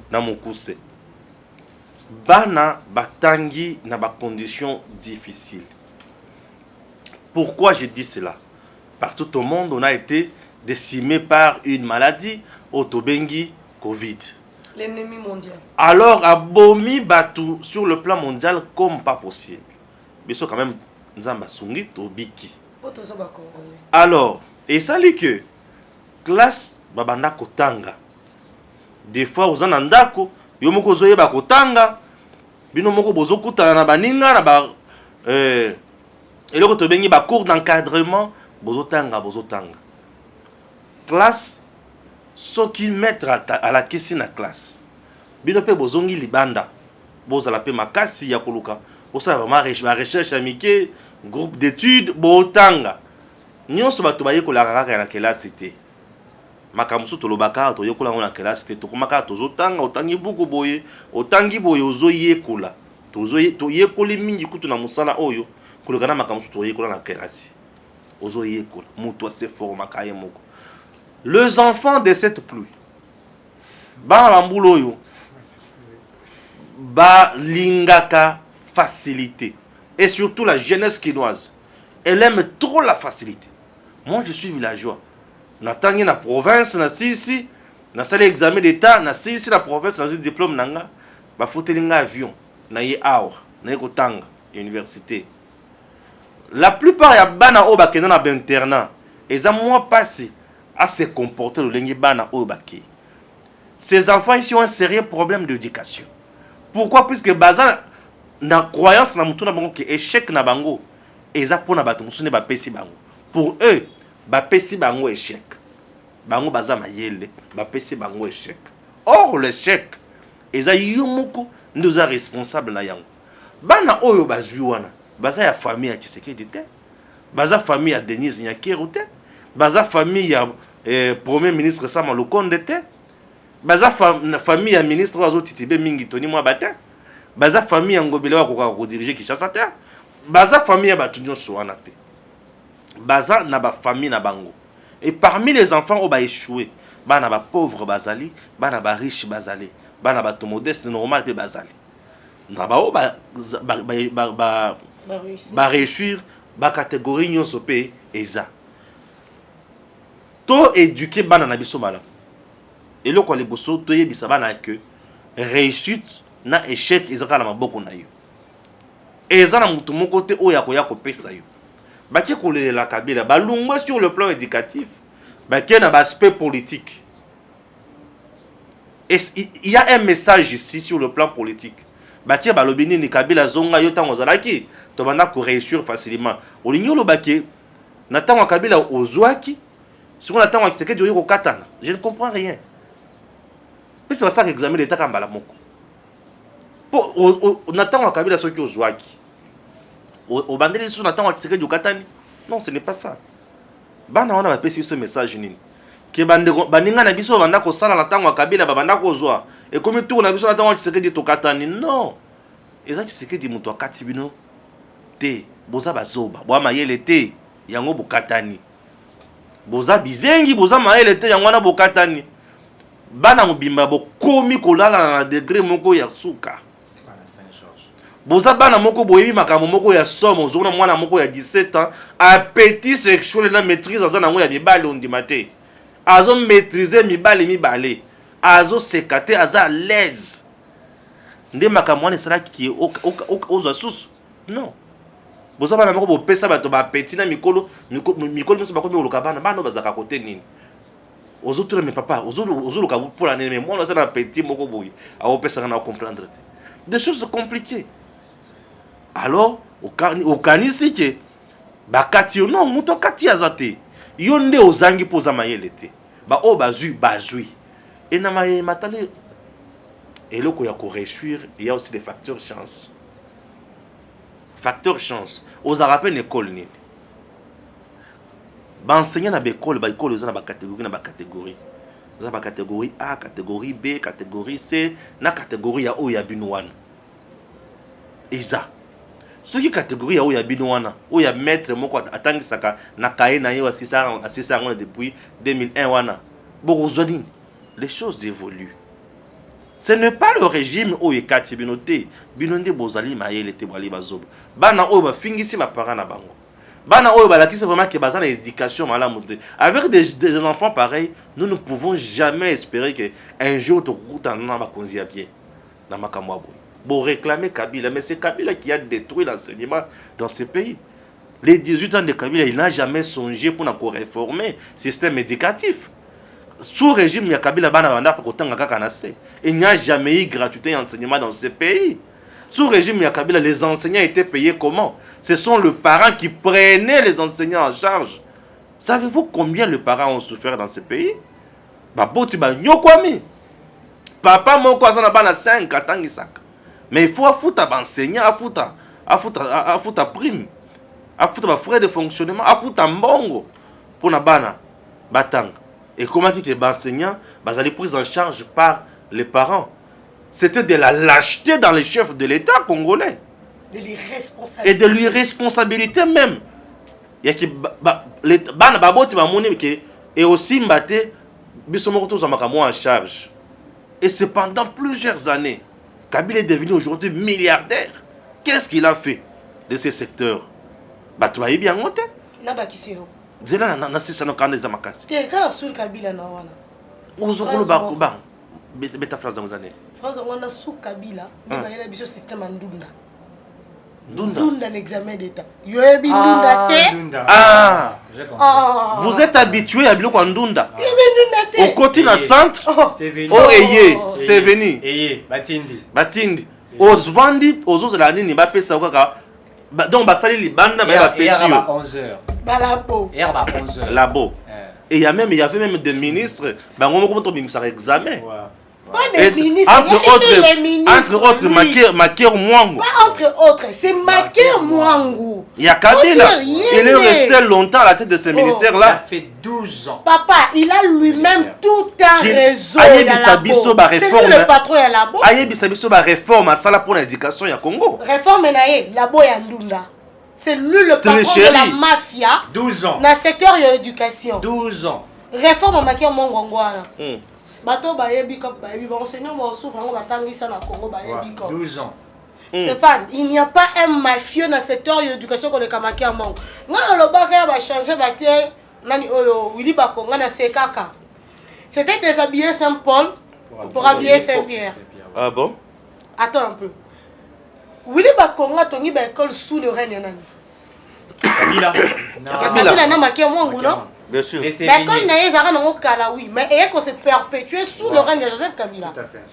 na mokuse. Bana batangi na ba conditions difficiles. Pourquoi je dis cela? Partout au monde, on a été décimé par une maladie, Otobengi, Covid. L'ennemi mondial. Alors, abomi Batou sur le plan mondial comme pas possible. Mais ça quand même, Nzamba Sungi, Tobiki. Poto ça ba congolais. Alors, et ça dit que classe babanda kotanga. Des fois, aux anandako, yomoko zoye ba kotanga, bino moko bozo kutana na baninga na ba et le tobengi ba cours d'encadrement bozotanga. Classe ce qui mettre à la question na classe. Bino pe bozongi libanda. Bozala pe makasi ya koluka. Bosa vraiment recherche amike groupe d'études botanga. Nyonso bato baye kolaka kaka na kelasi te. Makamusu tolobaka to yekola na kelasi te. Tokomaka tozotanga otangi buku boye, otangi boye ozoyekola. To yekoli mingi kutu na musala oyo. Kulokana makamusu to yekola na kelasi. Ozo yekola mutu ase forma kaye moko. Les enfants de cette pluie. Ba rambulo yo. Ba lingaka facilité. Et surtout la jeunesse quinoise. Elle aime trop la facilité. Moi je suis villageois. Natangi na province na sisi, na sali examen d'état na sisi la province na diplôme nanga, ba fotelinga avion na ye awa, na ye kotanga université. La plupart ya bana o bakena na internat, eza moins passé à se comporter le lengi bana o baki. Ces enfants ici ont un sérieux problème d'éducation. Pourquoi? Puisque baza na croyance na mutu na bango que échec na bango eza pona bato musune ba pesi bango. Pour eux, ba pesi bango échec. Bango baza mayele, ba pesi bango échec. Or l'échec eza yo moko nous a responsable na yango. Bana oyo bazwi wana, baza ya famille ya Tshisekedi te. Baza famille ya Denise Nyakeru te. Baza famille ya premier ministre Sama Lukonde te. Baza famille ya ministre wazo Titibe mingi Tony Mwabate. Baza famille ya Ngobele wa ko diriger Kinshasa te. Baza famille ya batu nyonso wana te. Baza na ba famille na bango. Et parmi les enfants on ba échoué, bana ba pauvre bazali, bana ba riche bazali, bana ba to modeste normal pe bazali. Na ba o ba réussir ba catégorie nyonso pe eza. To éduquer bana na biso bala. Et le ko le boso to yebisa bana que réussite na échec ezaka na maboko na yo. Eza na mutu moko te oya ko ya ko pesa yo. Baki kolela Kabila balungwe sur le plan éducatif, baki na aspect politique. Et il y a un message ici sur le plan politique. Baki balobini ni Kabila zonga yo tango zalaki to banda ko réussir facilement. Olinyo lo baki na tango Kabila ozwaki, si on attend que Tshisekedi ko katana, je ne comprends rien. Mais c'est ça l'examen d'état kambala moko. Po on attend Kabila soki ozwaki. Au bandeli sous natanga Tshisekedi ukatani. Non, ce n'est pas ça. Bana wana bapesi ce message nini. Ke bande baninga na biso banda ko sala natanga Kabila babanda ko zwa. Et comme tout na biso natanga Tshisekedi to katani. Non. Eza Tshisekedi muto akati bino te. boza bazoba bwa mayele te yango bokatani boza bizengi boza mayele te yango wana bokatani bana mobimba bokomi kolala na degré moko ya suka boza bana moko boyebi makambo moko ya somo ozomona mwana moko ya 17 ans appétit sexuel na maîtrise aza nango ya mibale ondima te azo maîtriser mibale azo seka te aza à l'aise nde makambo wana esalaki ozwa susu non boza bana moko bopesa bato bapeti na mikolo nyonso bakomi koluka bana bazaka kote nini ozotuna me papa ozoluka mpola nini me mwana aza na peti moko boye aopesaka na comprendre te des choses compliquées alors okanisi ke bakati yo non moto akati aza te yo nde ozangi mpo oza mayele te baoyo bazwi e na matali eloko ya koréussir il y a aussi des facteurs chance ozalaka mpe na ekole nini baenseignant na baekole eza na bakatégorie eza bakatégorie A, catégorie B, catégorie C na catégorie ya oyo ya bino wana eza soki catégorie ya oyo ya bino wana oyo ya maître moko atangisaka na kaye na ye asisa yango depuis 2001 wana bokozwa nini les choses évoluent. Ce n'est pas le régime où il kati binote binonde bozali mayele te bali bazoba bana oyo bafingisi ba parents na bango bana oyo balakisi vraiment que bazana éducation malamu te avec des enfants pareils nous ne pouvons jamais espérer que un jour tokuta na bakonzi ya bien na makambo aboy bo réclamer Kabila mais c'est Kabila qui a détruit l'enseignement dans ce pays. Les 18 ans de Kabila il n'a jamais songé pour réformer le système éducatif. Sous régime ya Kabila bana banda kotanga kaka na se. Il n'y a jamais eu gratuité d'enseignement dans ce pays. Sous régime ya Kabila les enseignants étaient payés comment? Ce sont les parents qui prenaient les enseignants en charge. Savez-vous combien les parents ont souffert dans ce pays? Ba boti ba nyokwami. Papa moko azana bana 5 atangisaka. Mais il faut affouta ba enseignant affouta prime. Affouta ba frais de fonctionnement, affouta mbongo pour na bana batanga. Et comment dit que les enseignants allaient pris en charge par les parents. C'était de la lâcheté dans les chefs de l'État congolais. De l'irresponsabilité. Et de l'irresponsabilité même. Il y a qui et aussi mbaté en charge. Et c'est pendant plusieurs années. Kabila est devenu aujourd'hui milliardaire. Qu'est-ce qu'il a fait de ce secteur? Batouaï bien monté. Zela na sisa no kanda za makasi. Te ka sur Kabila na wana. Uzokolo ba beta phrase ngozane. Phrase wana su Kabila ndeba yela biso système ndunda. Ndunda n'examen d'état. Yoebi ndunda te. Ah, j'ai compris. Vous êtes habitué à biloko ndunda. Yoebi ndunda te. Au côté na centre. C'est venu. Oh c'est venu. Eye, Batindi. Ozvandi ozozela nini ba pesa kaka. Donc basali libanda ba pesi yo. 11h. Balabo. Hier à 11h. Labo. Et il y avait même des ministres, bango moko to bimisa examen. Pas des ministres, entre autres Maker Mwangu. Pas entre autres, c'est Maker Mwangu. Il y a Kabila, il est resté longtemps à la tête de ce ministère-là. Il a fait 12 ans. Papa, il a lui-même tout un réseau. C'est lui le patron de Labo. Ayebi Sabiso ba réforme à sala pour l'éducation ya Congo. Réforme nae, Labo ya Ndunda. C'est lui le patron de la mafia. 12 ans. Dans le secteur de l'éducation. 12 ans. Réforme à Maker Mwangu. Bato bayebi kop bayebi enseignant mo souffre ngo batangisa na Congo bayebi kop 12 ans. Stéphane, il n'y a pas un mafieux dans le secteur de l'éducation comme le Kamaki Among. Ngana lobaka ba changer batie nani oyo Willy Bakonga na sekaka. C'était déshabiller Saint-Paul pour habiller Saint-Pierre. Ah bon? Attends un peu. Willy Bakonga tongi ba école sous le règne nani? Kabila na Makia Mwangu non? Bien sûr. Mais quand Naïzara n'a pas kala oui, mais et qu'on s'est perpétué sous le règne de Joseph Kabila. Tout à fait.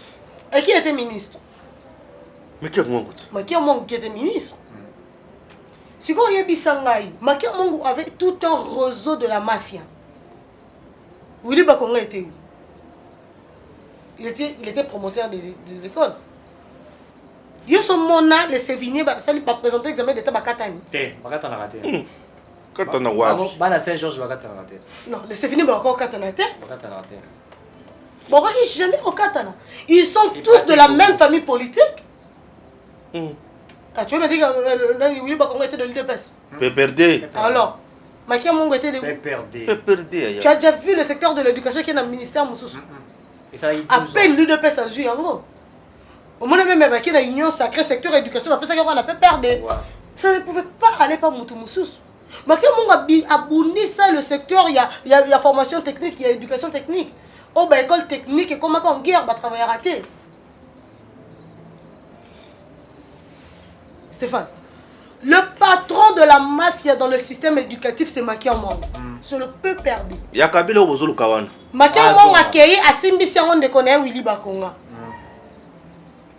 Et qui était ministre? Makia Mwangu. Makia Mwangu qui était ministre. Si vous avez Bisangaï, Makia Mwangu avait tout un réseau de la mafia. Willy Bakonga était où? Il était promoteur des écoles. Yo son mona le Sévigné, ça lui pas présenter l'examen d'état Bakatani. Bakatani a raté. Katana wapi? Bana Saint-Georges Bakatani a raté. Non, le Sévigné ba encore Katana te. Bakatani a raté. Bon, ils jamais au Katana. Ils sont tous de la même famille politique. Ah, tu veux me dire que Willy Bakonga était de l'UDPS? PPRD. Alors, Makia Mongo était de où? PPRD. Tu as déjà vu le secteur de l'éducation qui est dans le ministère Moussous? Et ça, il À peine l'UDPS a vu en gros. Au moins même Makia dans l'union sacrée secteur éducation, après ça qu'on a PPRD. Ça ne pouvait pas aller par Moutou Moussous. Makia Mongo a bouni ça le secteur, il y a formation technique, il y a éducation technique. Oh bah école technique et comment en guerre, bah travailler raté. Stéphane, le patron de la mafia dans le système éducatif, c'est Makia Mongo. C'est le peu perdu. Il y a Kabila au Bozolo Kawan. Makia Mongo a accueilli à Simbisi on de connaître Willy Bakonga.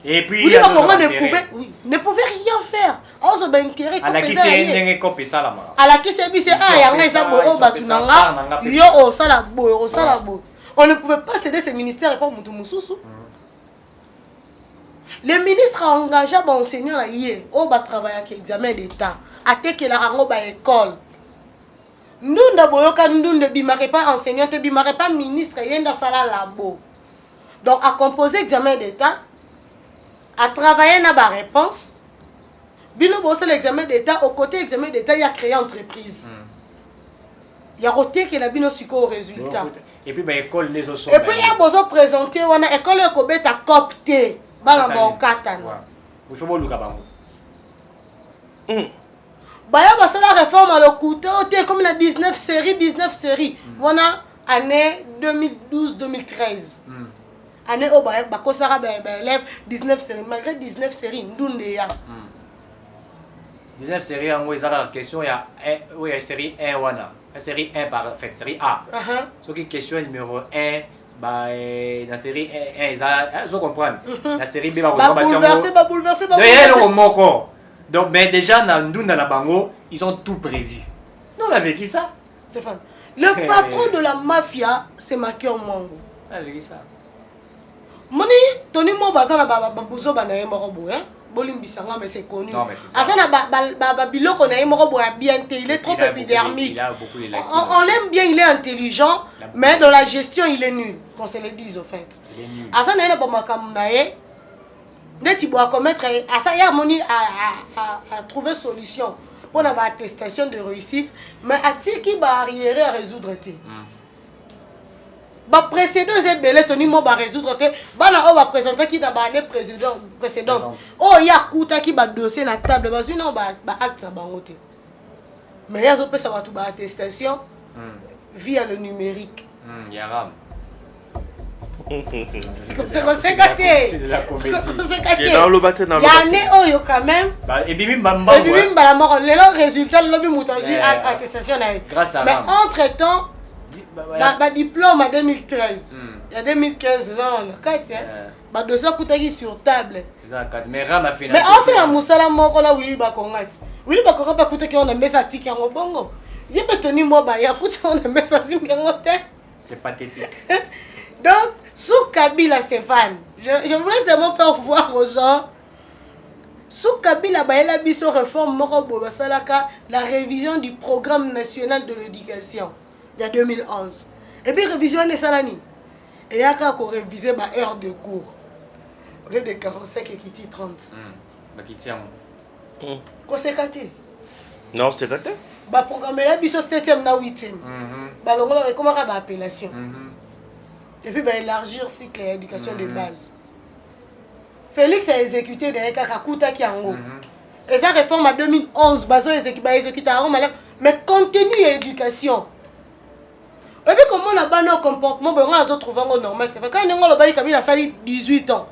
Et puis Willy Bakonga ne pouvait rien faire. On se bat intérêt. À la qui c'est un copie ça là. À la qui c'est bisi ah yanga isa bo batunanga yo o sala bo o sala bo. On ne pouvait pas céder ces ministères et pas Moutou Moussous. Le ministre a engagé un enseignant là hier, au bas travailler avec examen d'état, à te que la rango ba école. Nous n'avons pas nous bimare pas enseignant, te bimare pas ministre yenda sala labo. Donc à composer examen d'état, à travailler na ba réponse. Bino bosse l'examen d'état, au côté examen d'état, il y a créé entreprise. Il y a roté que la bino siko au résultat. Et puis ben école les autres. Et puis il y a besoin de présenter, on a école Kobet à copter. Il faut pas le cabanon. Baya basala réforme à l'ocouteau, comme la 19 séries. Voilà année 2012-2013. Année au baya bakosara élève 19 séries malgré 19 séries ndunde ya. 19 séries en gros la question il y a oui série 1 wana. La série 1 par fait série A. Ce qui question numéro 1 bah la série 1 je comprends. La série B va bouleverser. Donc mais déjà dans la bango, ils ont tout prévu. Nous on a vécu ça. Stéphane. Le patron de la mafia c'est Makia Mongo. On a vécu ça. Moni Tony Mo bazana babuzo banaye moko boye. Bolimbisanga mais c'est connu. Non mais c'est ça. Asana biloko na ye moko boye bien il est trop épidermique. Il a beaucoup on l'aime bien, il est intelligent, mais dans la gestion il est nul. Qu'on se le dise au fait. Il est nul. Asana ene ba makamu na ye. Neti bo commettre asa ya moni a trouver solution pour la attestation de réussite, mais atiki ba arrière à résoudre té. Ba précédent c'est belé Tony Mo ba résoudre té. Bana o ba présenter qui da ba année précédente. Oh ya kuta qui ba dossier na table ba zuna ba acte na bango té. Mais ya zo pesa ba tout ba attestation via le numérique. Yaram. C'est conséquenté. C'est de la comédie. Il y a année oyo quand même. Et puis bamba. Et puis bamba mort. Les résultats lobby mutazu attestation na. Grâce à mais entre-temps ba diplôme en 2013. Il y a 2015 ans le 4 ba dossier coutaki sur table. Mais Ram a financé. Mais on sait la musala moko la Willy Bakonga. Willy Bakonga ba coutaki on a mis ça tika ngo bongo. Yebe Tony Mo ba ya coutaki on a mis ça simbengo te. C'est pathétique. Donc, sous Kabila Stéphane, je voulais seulement faire voir aux gens, sous Kabila, la biso réforme Morobo Salaka, la révision du programme national de l'éducation, il y a 2011. Et puis, révision de Salani. Et il y a qu'à réviser ma heure de cours. Au lieu de 45 et qui dit 30. Qui tient. Conséquenté. Non, c'est gâté. Bah, programme la biso 7e na 8e. Bah, comment on va appellation. Et puis, élargir le cycle d'éducation de base. Félix a exécuté des Kakakuta qui en haut. Et ça réforme en 2011, mais contenu et éducation. Et puis, comment on a banni au comportement, on a trouvé un normal. Quand on a banni Kabila, ça a 18 ans.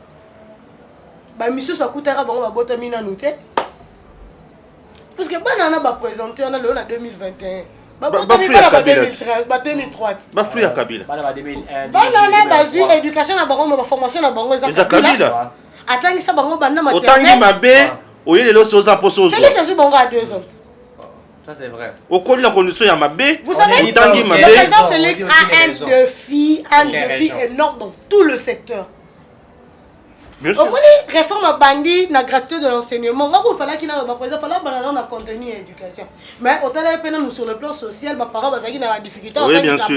Monsieur Sakutara, on va botter mina noté. Parce que on a présenté en 2021. Bafouille à Kabila. Banana bazu éducation na bango formation na bango za Kabila. Atangi sa bango bana maternelle. Otangi mabe, oye le so za poso zo. Félix a bango à 2 ans. Ça c'est vrai. Au cours de la condition ya mabe, vous savez otangi mabe. Le président Félix a un défi énorme dans tout le secteur. Au moins, réforme à bandit, la gratuité de l'enseignement. Il fallait qu'il y ait un président, il fallait un contenu et éducation. Mais au total, sur le plan social, mes parents ont des difficultés. Oui, bien sûr.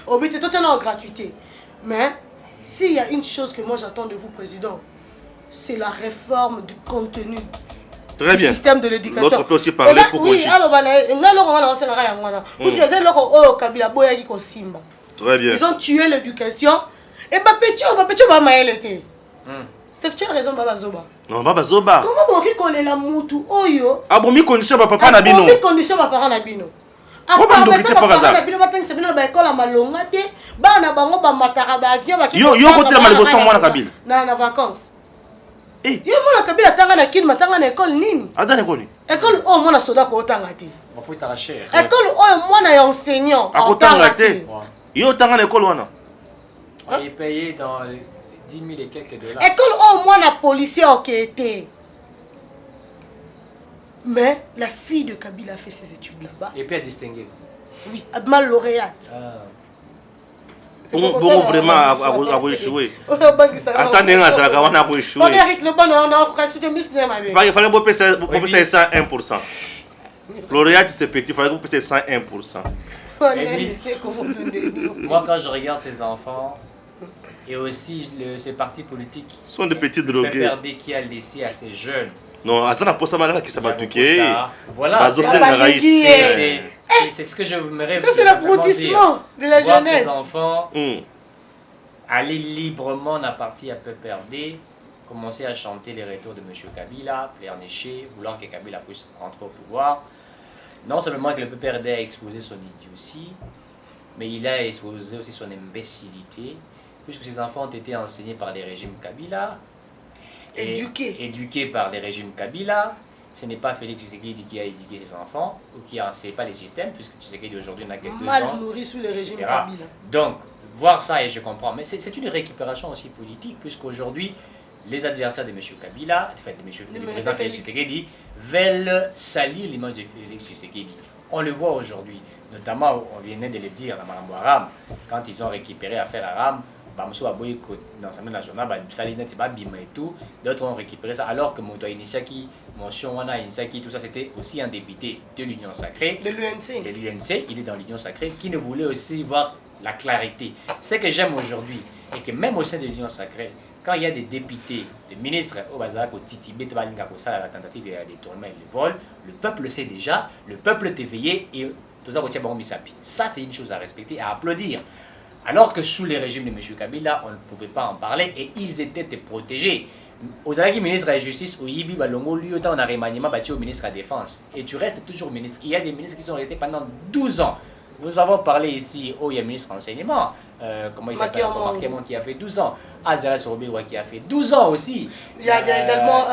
Au but, tout est en gratuité. Mais s'il y a une chose que moi j'attends de vous, président, c'est la réforme du contenu. Très bien. Système de l'éducation. L'autre peut aussi parler pour oui, alors Kabila boyaki ko simba. Très bien. Ils ont tué l'éducation et Bapecho ba maelete. Steph, tu as raison Baba Zoba. Non, Baba Zoba. Comment boki kolela mutu oyo? Abomi condition ba papa na bino. Abomi condition ba parents na bino. Pourquoi vous n'occupez pas ça? Yo côté la malbosso moi na Kabila. Na vacances. Eh. Yo moi na Kabila tanga na kin matanga na école nini? Adana koni. École o moi na soda ko tanga ti. On faut t'arracher. École o moi na enseignant. A kotanga te. Yo tanga na école wana. On est payé dans 10 000 et quelques dollars. École o moi na policier qui était. Mais la fille de Kabila a fait ses études là-bas. Et puis elle est distinguée. Oui, mal lauréate. Bon, vraiment, à échouer. Attendez, on a échoué. Il fallait que vous payiez 101%. Lauréate, c'est petit, il fallait que vous payiez 101%. Moi, quand je regarde ces enfants, et aussi ces partis politiques, sont des petits drogués. PPRD qui a laissé à ces jeunes. Non, ça n'a pas ça mal qui s'est battu. Voilà, c'est ce que je me rêve. Ça, c'est l'abrutissement de la voir jeunesse. Ces enfants aller librement dans la partie à PPRD, commencer à chanter les retours de M. Kabila, pleurnicher, voulant que Kabila puisse rentrer au pouvoir. Non seulement que le PPRD a exposé son idiotie, mais il a exposé aussi son imbécilité, puisque ces enfants ont été enseignés par les régimes Kabila, éduqués par les régimes Kabila. Ce n'est pas Félix Tshisekedi qui a éduqué ses enfants, ou qui n'enseigne pas les systèmes, puisque Tshisekedi aujourd'hui n'a que 2 ans. Mal nourri sous le régime Kabila. Donc, voir ça, et je comprends, mais c'est une récupération aussi politique, puisqu'aujourd'hui, les adversaires de M. Kabila, enfin de président Félix Tshisekedi, veulent salir l'image de Félix Tshisekedi. On le voit aujourd'hui, notamment, on venait de le dire dans Marambo Aram, quand ils ont récupéré l'affaire Aram, dans l'Assemblée nationale, et tout, d'autres ont récupéré ça, alors que Moto Initiaki, tout ça, c'était aussi un député de l'Union Sacrée. De l'UNC. De l'UNC, il est dans l'Union Sacrée, qui ne voulait aussi voir la clarité. Ce que j'aime aujourd'hui, et que même au sein de l'Union Sacrée, quand il y a des députés, des ministres au Bazar, au Titibé, la tentative de détournement et le vol, le peuple sait déjà, le peuple est éveillé et tout ça, ça c'est une chose à respecter, à applaudir. Alors que sous les régimes de M. Kabila, on ne pouvait pas en parler et ils étaient protégés. Aux alliés ministres de la Justice, au Yibi, Balongo, lui, autant on a remaniement bâti au ministre de la Défense. Et tu restes toujours ministre. Il y a des ministres qui sont restés pendant 12 ans. Nous avons parlé ici, il y a le ministre renseignement, comment il s'appelle, Marquemont qui a fait 12 ans, Azara Sorbewa qui a fait 12 ans aussi. Il y a également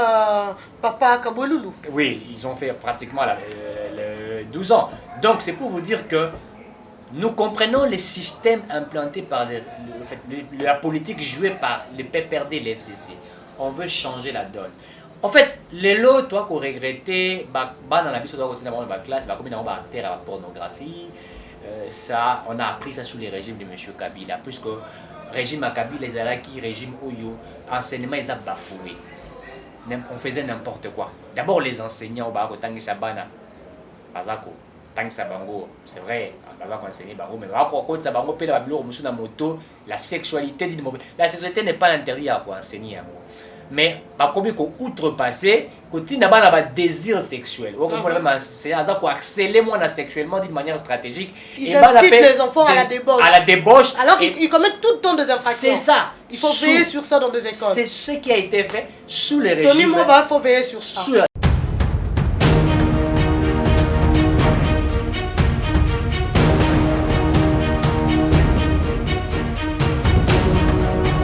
Papa Kaboloulou. Oui, ils ont fait pratiquement 12 ans. Donc c'est pour vous dire que nous comprenons les systèmes implantés par la politique jouée par le PPRD et l'FCC. On veut changer la donne. En fait, les lots, toi, qu'on regrettait, dans la vie, on continuer dans la classe, comme dans la terre à la pornographie. Ça, on a appris ça sous les régimes de M. Kabila, puisque régime à Kabila, les Alaki, régime Oyo, enseignement, ils ont bafoué. On faisait n'importe quoi. D'abord, les enseignants, Tangi Sabana, Bazako, Tangi Sabango, c'est vrai, Bazako enseignait Bango, mais Sabango, la sexualité, la sexualité n'est pas interdite à enseigner. Mais comme il faut outrepasser, il y a un désir sexuel. C'est accélérer moi sexuellement d'une manière stratégique. Ils incitent les enfants à la débauche. À la débauche. Alors qu'ils commettent tout le temps des infractions. C'est ça. Il faut veiller sur ça dans des écoles. C'est ce qui a été fait sous les régimes. Il faut veiller sur ça.